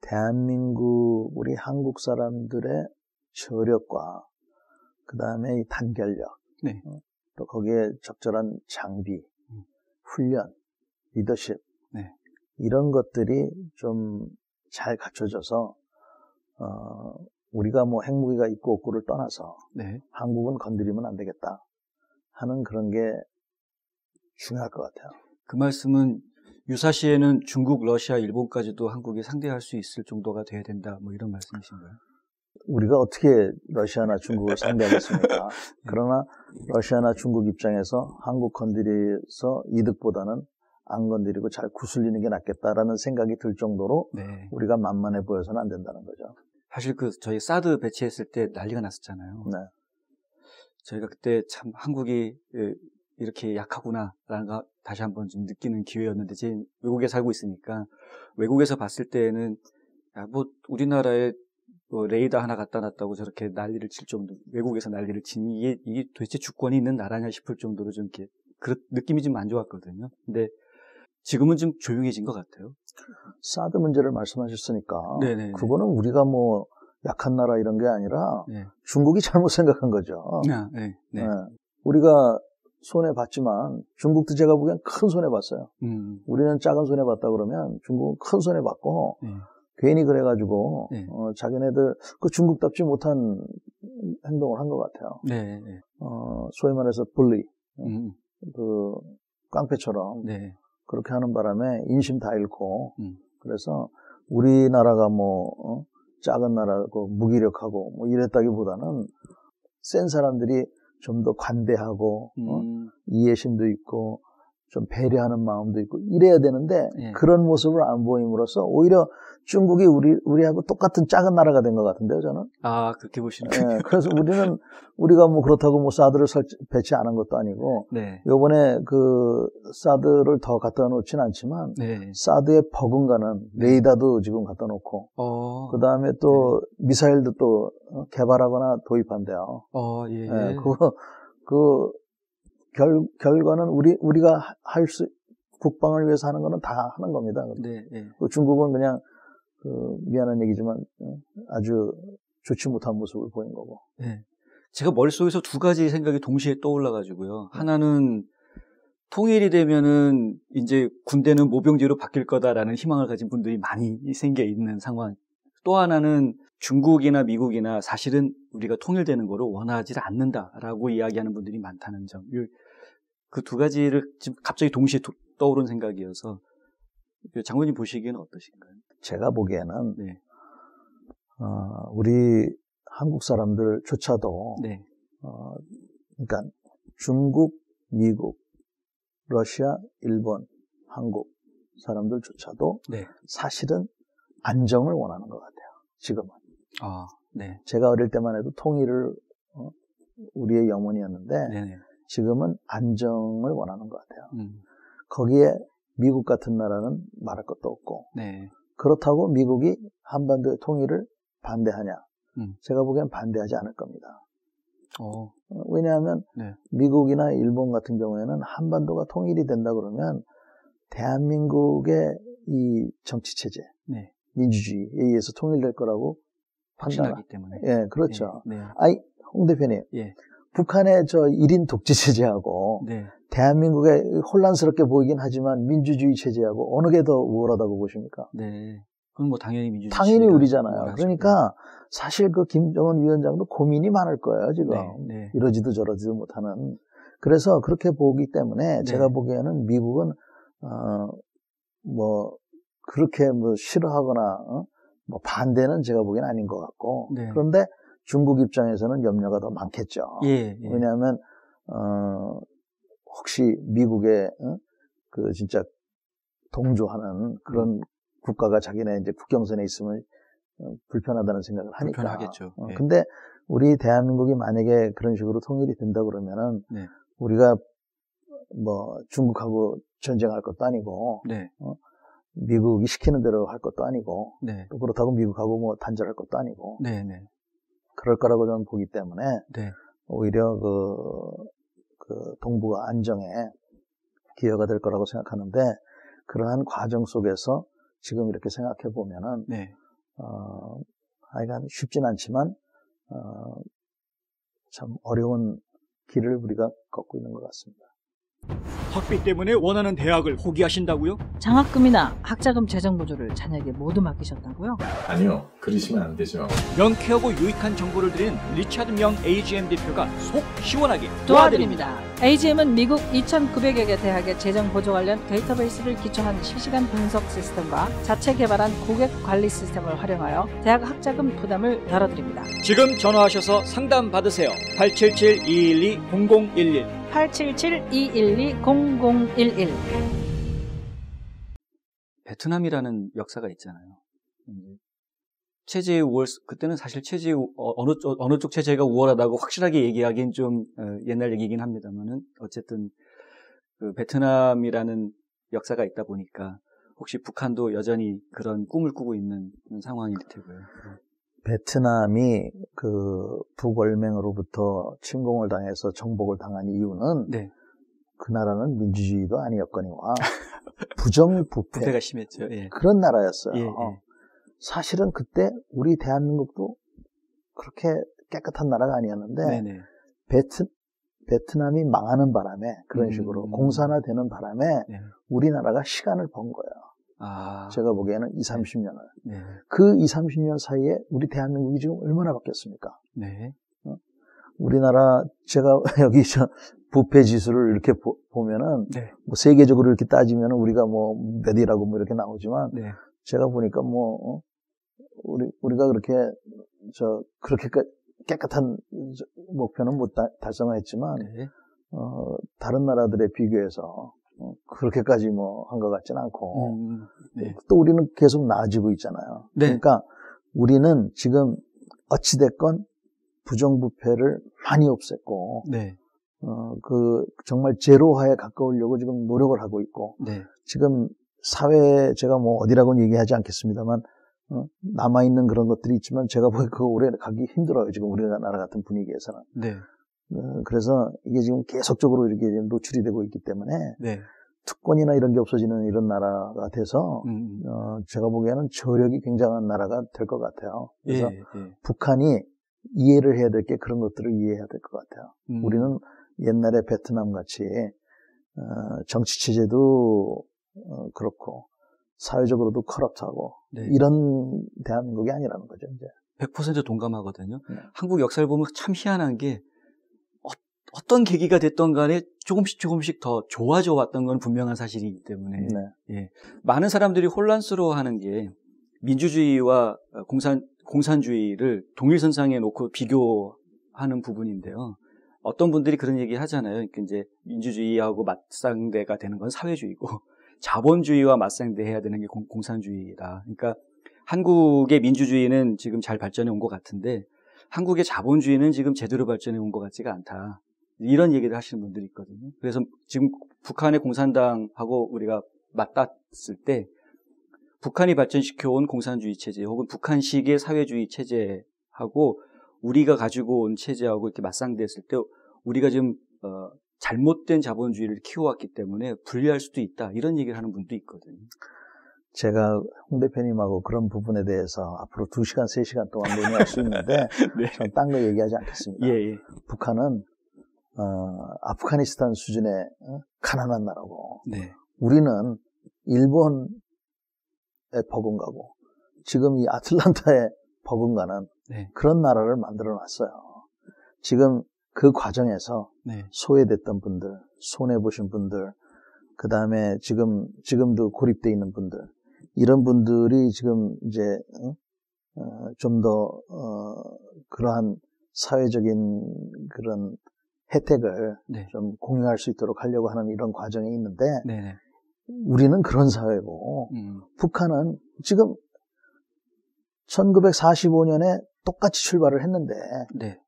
대한민국 우리 한국 사람들의 저력과 그 다음에 이 단결력 네. 또 거기에 적절한 장비, 훈련, 리더십 네. 이런 것들이 좀 잘 갖춰져서 우리가 뭐 핵무기가 있고 없고를 떠나서 네. 한국은 건드리면 안 되겠다 하는 그런 게 중요할 것 같아요. 그 말씀은 유사시에는 중국, 러시아, 일본까지도 한국이 상대할 수 있을 정도가 돼야 된다 뭐 이런 말씀이신가요? 우리가 어떻게 러시아나 중국을 상대하겠습니까? 그러나 러시아나 중국 입장에서 한국 건드려서 이득보다는 안 건드리고 잘 구슬리는 게 낫겠다라는 생각이 들 정도로 네. 우리가 만만해 보여서는 안 된다는 거죠. 사실 저희 사드 배치했을 때 난리가 났었잖아요. 네. 저희가 그때 참 한국이 이렇게 약하구나라는 거 다시 한번 좀 느끼는 기회였는데 지금 외국에 살고 있으니까 외국에서 봤을 때는 우리나라에 레이더 하나 갖다 놨다고 저렇게 난리를 칠 정도, 외국에서 난리를 치니 이게 도대체 주권이 있는 나라냐 싶을 정도로 좀 이렇게 느낌이 좀 안 좋았거든요. 근데 지금은 좀 조용해진 것 같아요. 사드 문제를 말씀하셨으니까 네네네. 그거는 우리가 뭐 약한 나라 이런 게 아니라 네. 중국이 잘못 생각한 거죠. 네. 우리가 손해봤지만 중국도 제가 보기엔 큰 손해봤어요. 우리는 작은 손해봤다 그러면 중국은 큰 손해봤고 괜히 그래가지고 자기네들 그 중국답지 못한 행동을 한 것 같아요. 네. 소위 말해서 bully, 그 깡패처럼 네. 그렇게 하는 바람에 인심 다 잃고 그래서 우리나라가 뭐 작은 나라고 무기력하고 뭐 이랬다기보다는 센 사람들이 좀 더 관대하고 이해심도 있고 좀 배려하는 마음도 있고 이래야 되는데 예. 그런 모습을 안 보임으로써 오히려 중국이 우리하고 똑같은 작은 나라가 된 것 같은데요, 저는. 아, 그렇게 보시는군요. 예, 그래서 우리가 뭐 그렇다고 뭐 사드를 배치하는 것도 아니고 네. 요번에 그 사드를 더 갖다 놓진 않지만 네. 사드에 버금가는 레이더도 지금 갖다 놓고 그 다음에 또 미사일도 또 개발하거나 도입한대요. 예. 예, 결과는 우리가 국방을 위해서 하는 거는 다 하는 겁니다. 네. 중국은 그냥 미안한 얘기지만 아주 좋지 못한 모습을 보인 거고. 네. 제가 머릿속에서 두 가지 생각이 동시에 떠올라가지고요. 하나는 통일이 되면은 이제 군대는 모병제로 바뀔 거다라는 희망을 가진 분들이 많이 생겨 있는 상황. 또 하나는 중국이나 미국이나 사실은 우리가 통일되는 거를 원하지 않는다라고 이야기하는 분들이 많다는 점. 그 두 가지를 지금 갑자기 동시에 떠오른 생각이어서 장관님 보시기에는 어떠신가요? 제가 보기에는 네. 우리 한국 사람들조차도 네. 그러니까 중국, 미국, 러시아, 일본, 한국 사람들조차도 네. 사실은 안정을 원하는 것 같아요. 지금은. 네. 제가 어릴 때만 해도 통일을 우리의 염원이었는데 네네. 지금은 안정을 원하는 것 같아요. 거기에 미국 같은 나라는 말할 것도 없고 네. 그렇다고 미국이 한반도의 통일을 반대하냐? 제가 보기엔 반대하지 않을 겁니다. 왜냐하면 네. 미국이나 일본 같은 경우에는 한반도가 통일이 된다 그러면 대한민국의 이 정치체제, 네. 민주주의에 의해서 통일될 거라고 확신하기 때문에. 예, 그렇죠. 네. 홍 대표님. 예. 북한의 저 1인 독재 체제하고 네. 대한민국의 혼란스럽게 보이긴 하지만 민주주의 체제하고 어느 게 더 우월하다고 보십니까? 네. 그건 뭐 당연히 민주주의. 당연히 우리잖아요. 그러니까 사실 그 김정은 위원장도 고민이 많을 거예요, 지금. 네. 이러지도 저러지도 못하는. 그래서 그렇게 보기 때문에 제가 보기에는 미국은 뭐 그렇게 뭐 싫어하거나 뭐 반대는 제가 보기엔 아닌 것 같고. 네. 그런데 중국 입장에서는 염려가 더 많겠죠. 예. 왜냐하면 혹시 미국의 그 진짜 동조하는 그런 국가가 자기네 이제 국경선에 있으면 불편하다는 생각을 하니까. 불편하겠죠. 근데 우리 대한민국이 만약에 그런 식으로 통일이 된다 그러면은 우리가 뭐 중국하고 전쟁할 것도 아니고 미국이 시키는 대로 할 것도 아니고 또 그렇다고 미국하고 뭐 단절할 것도 아니고 그럴 거라고 저는 보기 때문에 오히려 그 동북아 안정에 기여가 될 거라고 생각하는데 그러한 과정 속에서 지금 이렇게 생각해 보면은 하여간 쉽진 않지만 참 어려운 길을 우리가 걷고 있는 것 같습니다. 학비 때문에 원하는 대학을 포기하신다고요? 장학금이나 학자금 재정 보조를 자녀에게 모두 맡기셨다고요? 아니요, 그러시면 안 되죠. 명쾌하고 유익한 정보를 드리는 리차드 명 AGM 대표가 속 시원하게 도와드립니다. AGM은 미국 2,900여 개 대학의 재정 보조 관련 데이터베이스를 기초한 실시간 분석 시스템과 자체 개발한 고객 관리 시스템을 활용하여 대학 학자금 부담을 덜어드립니다. 지금 전화하셔서 상담 받으세요. 877-212-0011 877-212-0011 베트남이라는 역사가 있잖아요. 체제의 우월, 그때는 사실 체제의 어느 쪽 체제가 우월하다고 확실하게 얘기하기엔 좀 옛날 얘기긴 합니다만은 어쨌든 그 베트남이라는 역사가 있다 보니까 혹시 북한도 여전히 그런 꿈을 꾸고 있는 상황일 테고요. 베트남이 그 북월맹으로부터 침공을 당해서 정복을 당한 이유는 그 나라는 민주주의도 아니었거니와 부정부패가 심했죠. 그런 나라였어요. 사실은 그때 우리 대한민국도 그렇게 깨끗한 나라가 아니었는데 베트남이 망하는 바람에 그런 식으로 공산화되는 바람에 우리나라가 시간을 번 거예요. 제가 보기에는 20-30년을. 그 20-30년 사이에 우리 대한민국이 지금 얼마나 바뀌었습니까? 우리나라 제가 여기 부패 지수를 이렇게 보면은 네. 뭐 세계적으로 이렇게 따지면 우리가 뭐 몇이라고 뭐 이렇게 나오지만 네. 제가 보니까 뭐 우리가 그렇게 그렇게 깨끗한 목표는 못 달성했지만 네. 다른 나라들에 비교해서 그렇게까지 뭐 한 것 같지는 않고 네. 또 우리는 계속 나아지고 있잖아요. 네. 그러니까 우리는 지금 어찌됐건 부정부패를 많이 없앴고 네. 정말 제로화에 가까우려고 지금 노력을 하고 있고 네. 지금 사회에 제가 뭐 어디라고는 얘기하지 않겠습니다만 남아있는 그런 것들이 있지만 제가 보기에 그거 오래 가기 힘들어요. 지금 우리나라 같은 분위기에서는. 네. 그래서 이게 지금 계속적으로 이렇게 노출이 되고 있기 때문에 네. 특권이나 이런 게 없어지는 이런 나라가 돼서 제가 보기에는 저력이 굉장한 나라가 될 것 같아요. 그래서 북한이 이해를 해야 될 게 그런 것들을 이해해야 될 것 같아요. 우리는 옛날에 베트남 같이 정치 체제도 그렇고 사회적으로도 커럽트하고 네. 이런 대한민국이 아니라는 거죠. 이제 100% 동감하거든요. 네. 한국 역사를 보면 참 희한한 게 어떤 계기가 됐던 간에 조금씩 더 좋아져 왔던 건 분명한 사실이기 때문에 네. 예. 많은 사람들이 혼란스러워하는 게 민주주의와 공산주의를 동일선상에 놓고 비교하는 부분인데요. 어떤 분들이 그런 얘기 하잖아요. 그러니까 이제 민주주의하고 맞상대가 되는 건 사회주의고 자본주의와 맞상대해야 되는 게 공산주의다. 그러니까 한국의 민주주의는 지금 잘 발전해 온 것 같은데 한국의 자본주의는 지금 제대로 발전해 온 것 같지가 않다. 이런 얘기를 하시는 분들이 있거든요. 그래서 지금 북한의 공산당하고 우리가 맞닿았을 때 북한이 발전시켜온 공산주의 체제 혹은 북한식의 사회주의 체제하고 우리가 가지고 온 체제하고 이렇게 맞상대했을 때 우리가 지금 잘못된 자본주의를 키워왔기 때문에 불리할 수도 있다. 이런 얘기를 하는 분도 있거든요. 제가 홍 대표님하고 그런 부분에 대해서 앞으로 2시간, 3시간 동안 논의할 수 있는데 네. 전 딴 거 얘기하지 않겠습니다. 예. 북한은 아프가니스탄 수준의 가난한 나라고 네. 우리는 일본에 버금가고 지금 이 아틀란타에 버금가는 네. 그런 나라를 만들어 놨어요. 지금 그 과정에서 네. 소외됐던 분들, 손해보신 분들, 그 다음에 지금도 고립되어 있는 분들, 이런 분들이 지금 이제, 좀 더, 그러한 사회적인 그런 혜택을 네. 좀 공유할 수 있도록 하려고 하는 이런 과정이 있는데, 네네. 우리는 그런 사회고, 북한은 지금 1945년에 똑같이 출발을 했는데, 네.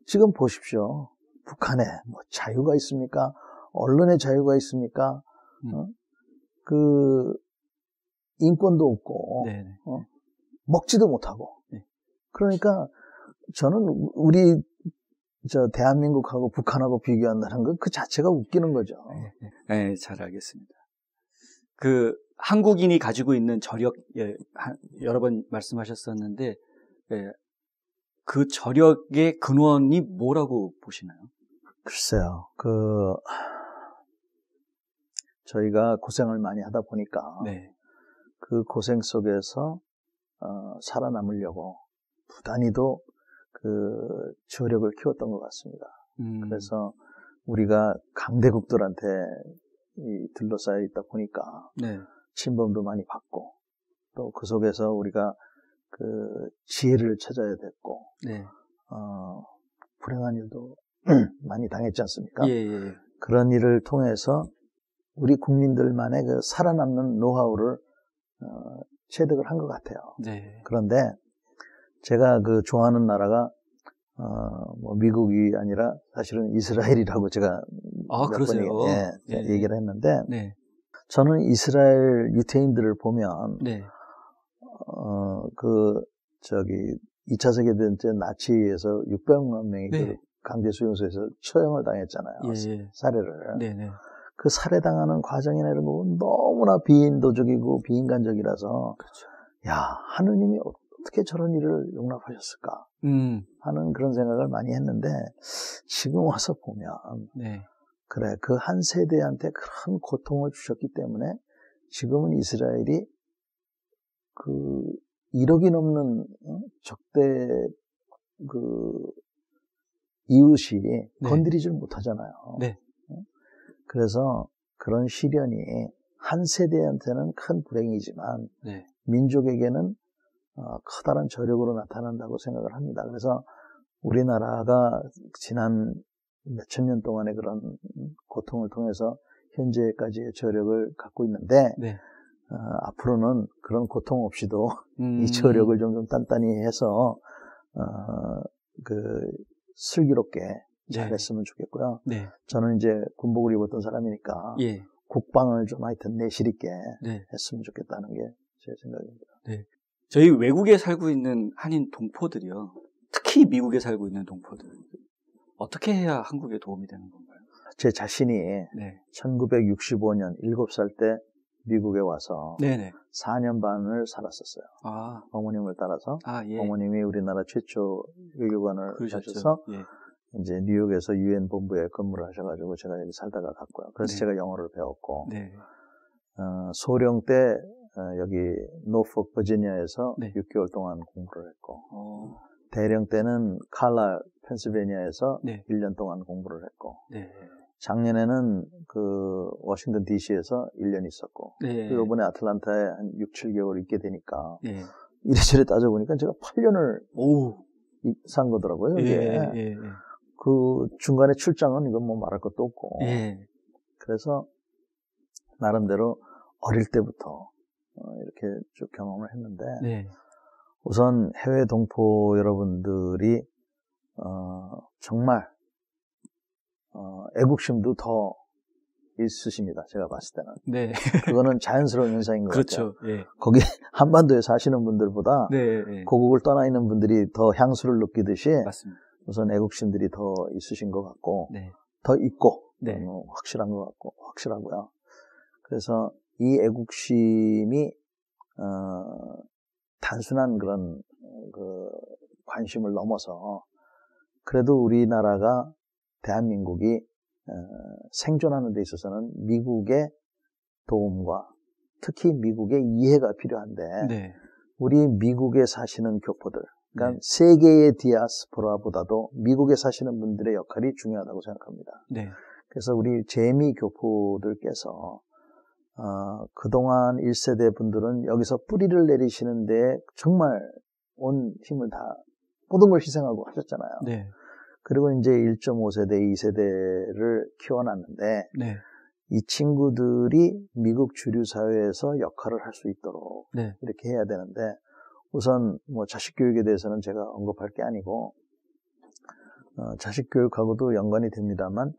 지금 보십시오. 북한에 뭐 자유가 있습니까? 언론의 자유가 있습니까? 그 인권도 없고 먹지도 못하고. 네. 그러니까 저는 우리 대한민국하고 북한하고 비교한다는 건 그 자체가 웃기는 거죠. 네, 잘 알겠습니다. 그 한국인이 가지고 있는 저력 여러 번 말씀하셨었는데 그 저력의 근원이 뭐라고 보시나요? 글쎄요. 저희가 고생을 많이 하다 보니까 네. 그 고생 속에서 살아남으려고 부단히도 그 저력을 키웠던 것 같습니다. 그래서 우리가 강대국들한테 둘러싸여 있다 보니까 네. 침범도 많이 받고 또 그 속에서 우리가 그 지혜를 찾아야 됐고 네. 불행한 일도 많이 당했지 않습니까? 예. 그런 일을 통해서 우리 국민들만의 그 살아남는 노하우를 체득을 한 것 같아요. 네. 그런데 제가 그 좋아하는 나라가 뭐 미국이 아니라 사실은 이스라엘이라고 제가 몇 번 얘기를 했는데 네. 저는 이스라엘 유태인들을 보면 네. 2차 세계대전 때 나치에서 600만 명이 네. 강제 수용소에서 처형을 당했잖아요. 예. 살해를. 네네. 그 살해당하는 과정이나 이런 거 너무나 비인도적이고 비인간적이라서 그렇죠. 야, 하느님이 어떻게 저런 일을 용납하셨을까 하는 그런 생각을 많이 했는데 지금 와서 보면 네. 그래, 그 한 세대한테 그런 고통을 주셨기 때문에 지금은 이스라엘이 그 1억이 넘는 적대 그 이웃이 네. 건드리질 못하잖아요. 네. 그래서 그런 시련이 한 세대한테는 큰 불행이지만 네. 민족에게는 커다란 저력으로 나타난다고 생각을 합니다. 그래서 우리나라가 지난 몇천 년 동안의 그런 고통을 통해서 현재까지의 저력을 갖고 있는데 네. 앞으로는 그런 고통 없이도 이 저력을 좀 단단히 해서 슬기롭게 잘했으면 좋겠고요. 네. 저는 이제 군복을 입었던 사람이니까 예. 국방을 좀 하여튼 내실 있게 네. 했으면 좋겠다는 게 제 생각입니다. 네. 저희 외국에 살고 있는 한인 동포들이요. 특히 미국에 살고 있는 동포들. 어떻게 해야 한국에 도움이 되는 건가요? 제 자신이 네. 1965년 7살 때 미국에 와서 네네. 4년 반을 살았었어요. 아. 어머님을 따라서. 예. 어머님이 우리나라 최초 외교관을 하셔서 예. 이제 뉴욕에서 유엔 본부에 근무를 하셔가지고 제가 여기 살다가 갔고요. 그래서 네. 제가 영어를 배웠고 네. 소령 때 여기 노포크 버지니아에서 네. 6개월 동안 공부를 했고 어. 대령 때는 칼라 펜실베니아에서 네. 1년 동안 공부를 했고 네. 작년에는 워싱턴 DC에서 1년 있었고 네. 그리고 이번에 아틀란타에 한 6, 7개월 있게 되니까 네. 이래저래 따져보니까 제가 8년을 산 거더라고요. 예. 이게. 예. 그 중간에 출장은 이건 뭐 말할 것도 없고 예. 그래서 나름대로 어릴 때부터 이렇게 쭉 경험을 했는데 네. 우선 해외 동포 여러분들이 정말 애국심도 더 있으십니다. 제가 봤을 때는. 네. 그거는 자연스러운 현상인 것 그렇죠. 같아요. 예. 거기 한반도에 사시는 분들보다 네. 예. 고국을 떠나 있는 분들이 더 향수를 느끼듯이 맞습니다. 우선 애국심들이 더 있으신 것 같고 네. 더 있고 네. 확실한 것 같고 확실하고요. 그래서 이 애국심이 단순한 그런 관심을 넘어서 그래도 우리나라가 대한민국이 생존하는 데 있어서는 미국의 도움과 특히 미국의 이해가 필요한데 네. 우리 미국에 사시는 교포들 그러니까 네. 세계의 디아스포라보다도 미국에 사시는 분들의 역할이 중요하다고 생각합니다. 네. 그래서 우리 재미 교포들께서 그동안 1세대 분들은 여기서 뿌리를 내리시는데 정말 온 힘을 다 모든 걸 희생하고 하셨잖아요. 네. 그리고 이제 1.5세대, 2세대를 키워놨는데 네. 이 친구들이 미국 주류 사회에서 역할을 할 수 있도록 네. 이렇게 해야 되는데 우선 뭐 자식 교육에 대해서는 제가 언급할 게 아니고 자식 교육하고도 연관이 됩니다만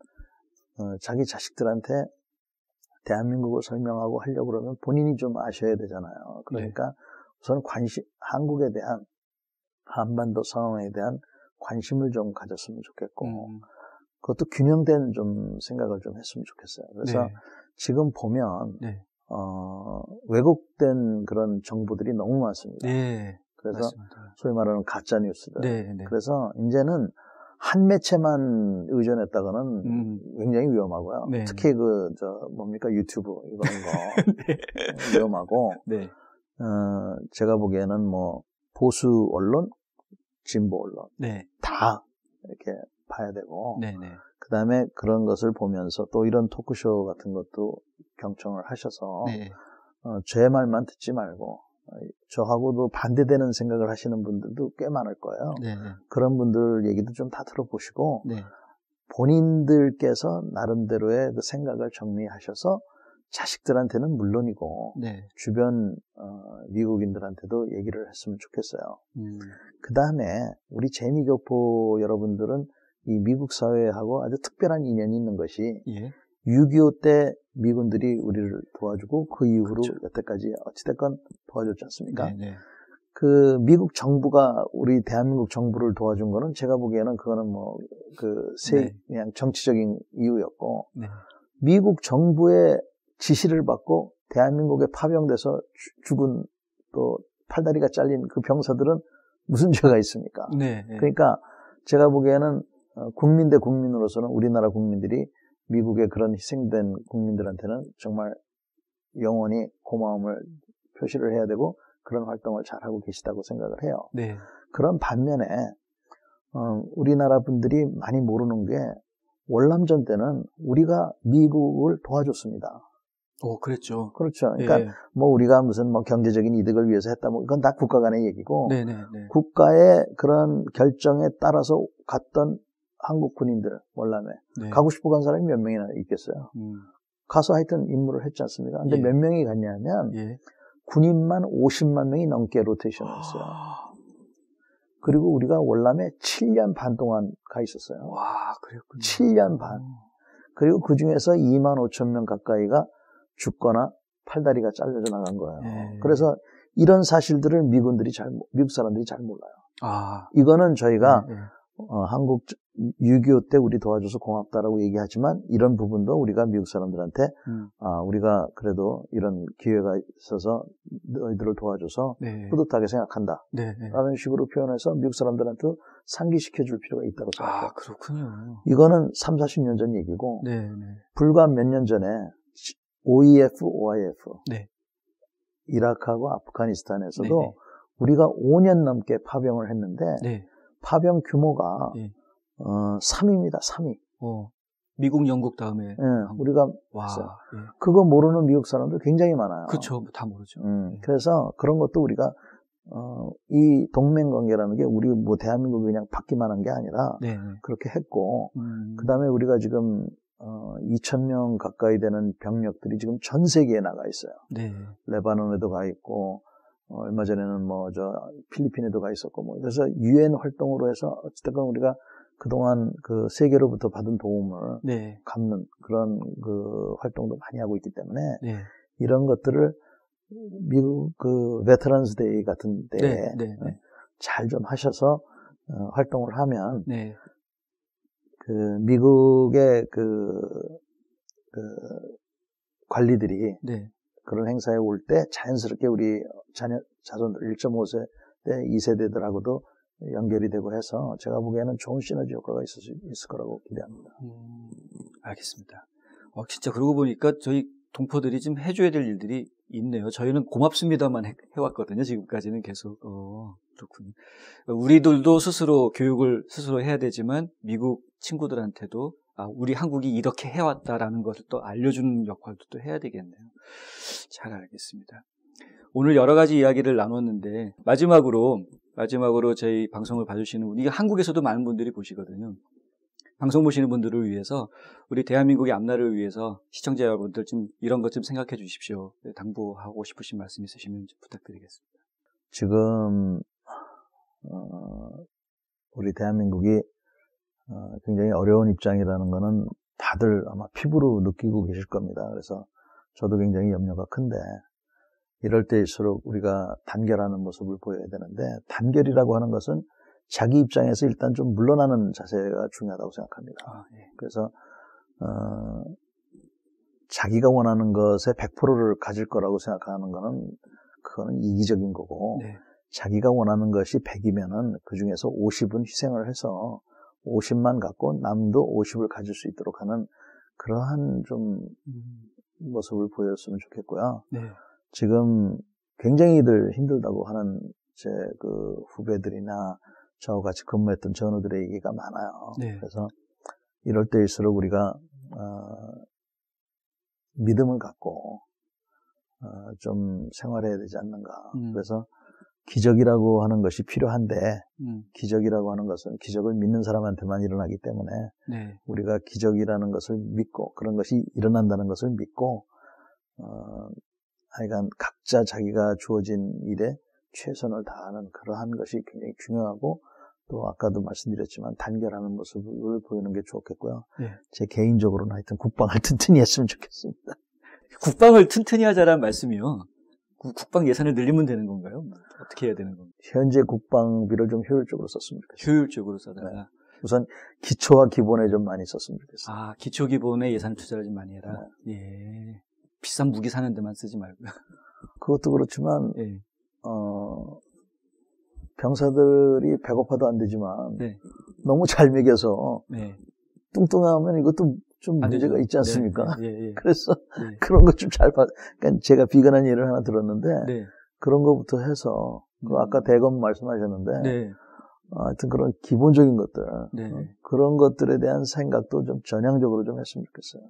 자기 자식들한테 대한민국을 설명하고 하려고 그러면 본인이 좀 아셔야 되잖아요. 그러니까 네. 우선 한국에 대한 한반도 상황에 대한 관심을 좀 가졌으면 좋겠고 그것도 균형된 좀 생각을 좀 했으면 좋겠어요. 그래서 네. 지금 보면 네. 왜곡된 그런 정보들이 너무 많습니다. 네. 그래서 맞습니다. 소위 말하는 가짜 뉴스들. 네. 네. 그래서 이제는 한 매체만 의존했다가는 굉장히 위험하고요. 네. 특히 유튜브 이런 거 네. 위험하고. 네. 제가 보기에는 뭐 보수 언론, 진보 언론 네. 다 이렇게 봐야 되고. 네. 그 다음에 그런 것을 보면서 또 이런 토크쇼 같은 것도 경청을 하셔서 네. 제 말만 듣지 말고 저하고도 반대되는 생각을 하시는 분들도 꽤 많을 거예요. 네. 그런 분들 얘기도 좀 다 들어보시고 네. 본인들께서 나름대로의 그 생각을 정리하셔서 자식들한테는 물론이고 네. 주변 미국인들한테도 얘기를 했으면 좋겠어요. 그 다음에 우리 재미교포 여러분들은 이 미국 사회하고 아주 특별한 인연이 있는 것이 예. 6.25 때 미군들이 우리를 도와주고 그 이후로 그렇죠. 여태까지 어찌됐건 도와줬지 않습니까? 네. 그 미국 정부가 우리 대한민국 정부를 도와준 거는 제가 보기에는 그거는 네. 그냥 정치적인 이유였고 네. 미국 정부의 지시를 받고 대한민국에 파병돼서 죽은 또 팔다리가 잘린 그 병사들은 무슨 죄가 있습니까? 네. 그러니까 제가 보기에는 국민 대 국민으로서는 우리나라 국민들이 미국의 그런 희생된 국민들한테는 정말 영원히 고마움을 표시를 해야 되고 그런 활동을 잘하고 계시다고 생각을 해요. 네. 그런 반면에 우리나라 분들이 많이 모르는 게 월남전 때는 우리가 미국을 도와줬습니다. 그랬죠. 그렇죠. 그러니까 예. 뭐 우리가 무슨 뭐 경제적인 이득을 위해서 했다 뭐 그건 다 국가 간의 얘기고 네네네. 국가의 그런 결정에 따라서 갔던 한국 군인들 월남에 네. 가고 싶어 간 사람이 몇 명이나 있겠어요. 가서 하여튼 임무를 했지 않습니까? 근데 예. 몇 명이 갔냐면 예. 군인만 50만 명이 넘게 로테이션을 했어요. 그리고 우리가 월남에 7년 반 동안 가 있었어요. 와, 그랬군요. 7년 반. 그리고 그 중에서 2만 5천 명 가까이가 죽거나 팔다리가 잘려져 나간 거예요. 예. 그래서 이런 사실들을 미국 사람들이 잘 몰라요. 이거는 저희가 예. 한국 6.25 때 우리 도와줘서 고맙다라고 얘기하지만 이런 부분도 우리가 미국 사람들한테 우리가 그래도 이런 기회가 있어서 너희들을 도와줘서 네. 뿌듯하게 생각한다. 네. 라는 식으로 표현해서 미국 사람들한테 상기시켜줄 필요가 있다고 생각해요. 그렇군요. 이거는 3, 40년 전 얘기고 네. 불과 몇 년 전에 OEF, OIF 네. 이라크하고 아프가니스탄에서도 네. 우리가 5년 넘게 파병을 했는데 네. 파병 규모가 네. 3위입니다. 3위. 미국, 영국 다음에. 네, 우리가 와. 했어요. 예. 그거 모르는 미국 사람들 굉장히 많아요. 그렇죠. 다 모르죠. 그래서 그런 것도 우리가 이 동맹관계라는 게 우리 뭐 대한민국이 그냥 받기만 한 게 아니라 네. 그렇게 했고 그다음에 우리가 지금 2,000명 가까이 되는 병력들이 지금 전 세계에 나가 있어요. 네. 레바논에도 가 있고 얼마 전에는 뭐 필리핀에도 가 있었고 뭐 그래서 유엔 활동으로 해서 어쨌든 우리가 그동안 그 세계로부터 받은 도움을 네. 갚는 그런 그 활동도 많이 하고 있기 때문에 네. 이런 것들을 미국 그 베테랑스 데이 같은 때에 네. 잘 좀 하셔서 활동을 하면 네. 그 미국의 그 관리들이 네. 그런 행사에 올 때 자연스럽게 우리 자손들 1.5세 때 2세대들하고도 연결이 되고 해서 제가 보기에는 좋은 시너지 효과가 있을 거라고 기대합니다. 알겠습니다. 진짜 그러고 보니까 저희 동포들이 좀 해줘야 될 일들이 있네요. 저희는 고맙습니다만 해왔거든요. 지금까지는 계속. 그렇군요. 우리들도 스스로 교육을 스스로 해야 되지만 미국 친구들한테도 우리 한국이 이렇게 해왔다라는 것을 또 알려주는 역할도 또 해야 되겠네요. 잘 알겠습니다. 오늘 여러 가지 이야기를 나눴는데 마지막으로 저희 방송을 봐주시는 우리 한국에서도 많은 분들이 보시거든요. 방송 보시는 분들을 위해서 우리 대한민국의 앞날을 위해서 시청자 여러분들 좀 이런 것 좀 생각해 주십시오. 당부하고 싶으신 말씀 있으시면 좀 부탁드리겠습니다. 지금 우리 대한민국이 굉장히 어려운 입장이라는 거는 다들 아마 피부로 느끼고 계실 겁니다. 그래서 저도 굉장히 염려가 큰데 이럴 때일수록 우리가 단결하는 모습을 보여야 되는데 단결이라고 하는 것은 자기 입장에서 일단 좀 물러나는 자세가 중요하다고 생각합니다. 예. 그래서 자기가 원하는 것에 100%를 가질 거라고 생각하는 거는 그거는 이기적인 거고 네. 자기가 원하는 것이 100이면은 그 중에서 50은 희생을 해서 50만 갖고 남도 50을 가질 수 있도록 하는 그러한 좀 모습을 보였으면 좋겠고요. 네. 지금 굉장히들 힘들다고 하는 제 그 후배들이나 저와 같이 근무했던 전우들의 얘기가 많아요. 네. 그래서 이럴 때일수록 우리가 믿음을 갖고 좀 생활해야 되지 않는가. 그래서 기적이라고 하는 것이 필요한데 기적이라고 하는 것은 기적을 믿는 사람한테만 일어나기 때문에 네. 우리가 기적이라는 것을 믿고 그런 것이 일어난다는 것을 믿고 하여간 각자 자기가 주어진 일에 최선을 다하는 그러한 것이 굉장히 중요하고 또 아까도 말씀드렸지만 단결하는 모습을 보이는 게 좋겠고요. 네. 제 개인적으로는 하여튼 국방을 튼튼히 했으면 좋겠습니다. 국방을 튼튼히 하자라는 말씀이요. 국방 예산을 늘리면 되는 건가요? 어떻게 해야 되는 건가요? 현재 국방비를 좀 효율적으로 썼으면 좋겠습니다. 효율적으로 써달라. 네. 우선 기초와 기본에 좀 많이 썼으면 좋겠습니다. 기초 기본에 예산 투자를 좀 많이 해라. 네. 예. 비싼 무기 사는 데만 쓰지 말고요. 그것도 그렇지만 예. 병사들이 배고파도 안 되지만 네. 너무 잘 먹여서 네. 뚱뚱하면 이것도 좀 문제가 있지 않습니까? 네. 예. 그래서 그런 것 좀 잘 그러니까 제가 비근한 예를 하나 들었는데 네. 그런 것부터 해서 그 아까 대검 말씀하셨는데 네. 하여튼 그런 기본적인 것들, 네. 그런 것들에 대한 생각도 좀 전향적으로 좀 했으면 좋겠어요.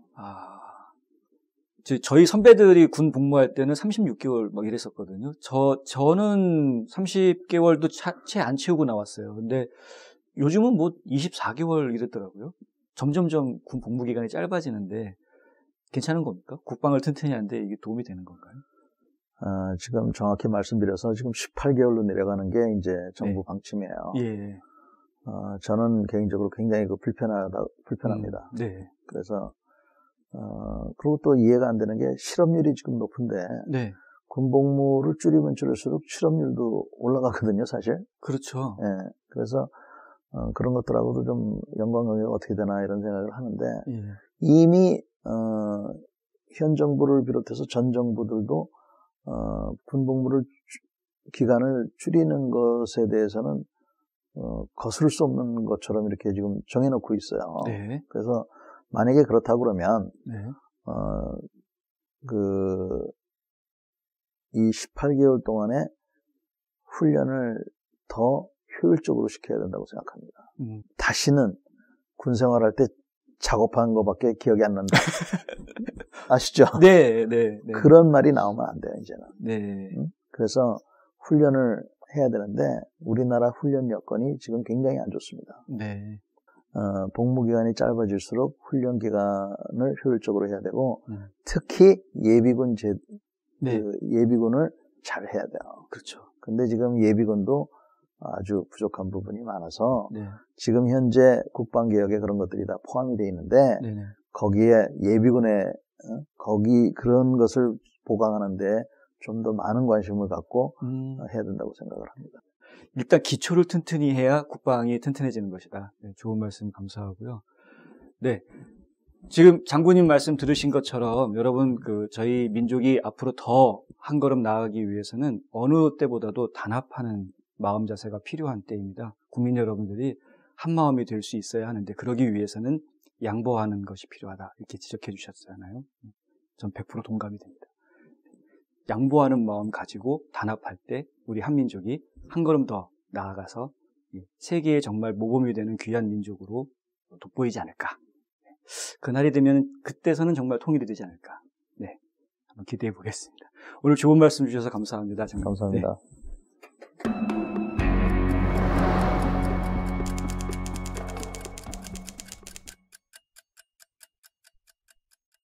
저희 선배들이 군 복무할 때는 36개월 막 이랬었거든요. 저는 30개월도 채 안 채우고 나왔어요. 근데 요즘은 뭐 24개월 이랬더라고요. 점점점 군 복무 기간이 짧아지는데 괜찮은 겁니까? 국방을 튼튼히 하는데 이게 도움이 되는 건가요? 지금 정확히 말씀드려서 지금 18개월로 내려가는 게 이제 정부 방침이에요. 예. 저는 개인적으로 굉장히 불편합니다. 네. 그래서, 그리고 또 이해가 안 되는 게 실업률이 지금 높은데, 네. 군복무를 줄이면 줄일수록 실업률도 올라가거든요, 사실. 그렇죠. 예. 그래서, 그런 것들하고도 좀 연관관계가 어떻게 되나 이런 생각을 하는데, 예. 이미, 현 정부를 비롯해서 전 정부들도, 군복무를 기간을 줄이는 것에 대해서는, 거스를 수 없는 것처럼 이렇게 지금 정해놓고 있어요. 네. 그래서 만약에 그렇다고 그러면, 네. 이 18개월 동안에 훈련을 더 효율적으로 시켜야 된다고 생각합니다. 다시는 군 생활할 때 작업한 것밖에 기억이 안 난다. 아시죠? 네. 그런 말이 나오면 안 돼요, 이제는. 네. 그래서 훈련을 해야 되는데, 우리나라 훈련 여건이 지금 굉장히 안 좋습니다. 네. 복무 기간이 짧아질수록 훈련 기간을 효율적으로 해야 되고, 특히 예비군 네. 예비군을 잘 해야 돼요. 그렇죠. 근데 지금 예비군도 아주 부족한 부분이 많아서, 네. 지금 현재 국방개혁에 그런 것들이 다 포함이 되어 있는데, 네네. 거기에 예비군에, 그런 것을 보강하는데 좀 더 많은 관심을 갖고 해야 된다고 생각을 합니다. 일단 기초를 튼튼히 해야 국방이 튼튼해지는 것이다. 네, 좋은 말씀 감사하고요. 네. 지금 장군님 말씀 들으신 것처럼 여러분 저희 민족이 앞으로 더 한 걸음 나아가기 위해서는 어느 때보다도 단합하는 마음 자세가 필요한 때입니다. 국민 여러분들이 한 마음이 될 수 있어야 하는데 그러기 위해서는 양보하는 것이 필요하다. 이렇게 지적해 주셨잖아요. 전 100% 동감이 됩니다. 양보하는 마음 가지고 단합할 때 우리 한민족이 한 걸음 더 나아가서 세계에 정말 모범이 되는 귀한 민족으로 돋보이지 않을까. 그날이 되면 그때서는 정말 통일이 되지 않을까. 네, 한번 기대해 보겠습니다. 오늘 좋은 말씀 주셔서 감사합니다. 정말. 감사합니다. 네.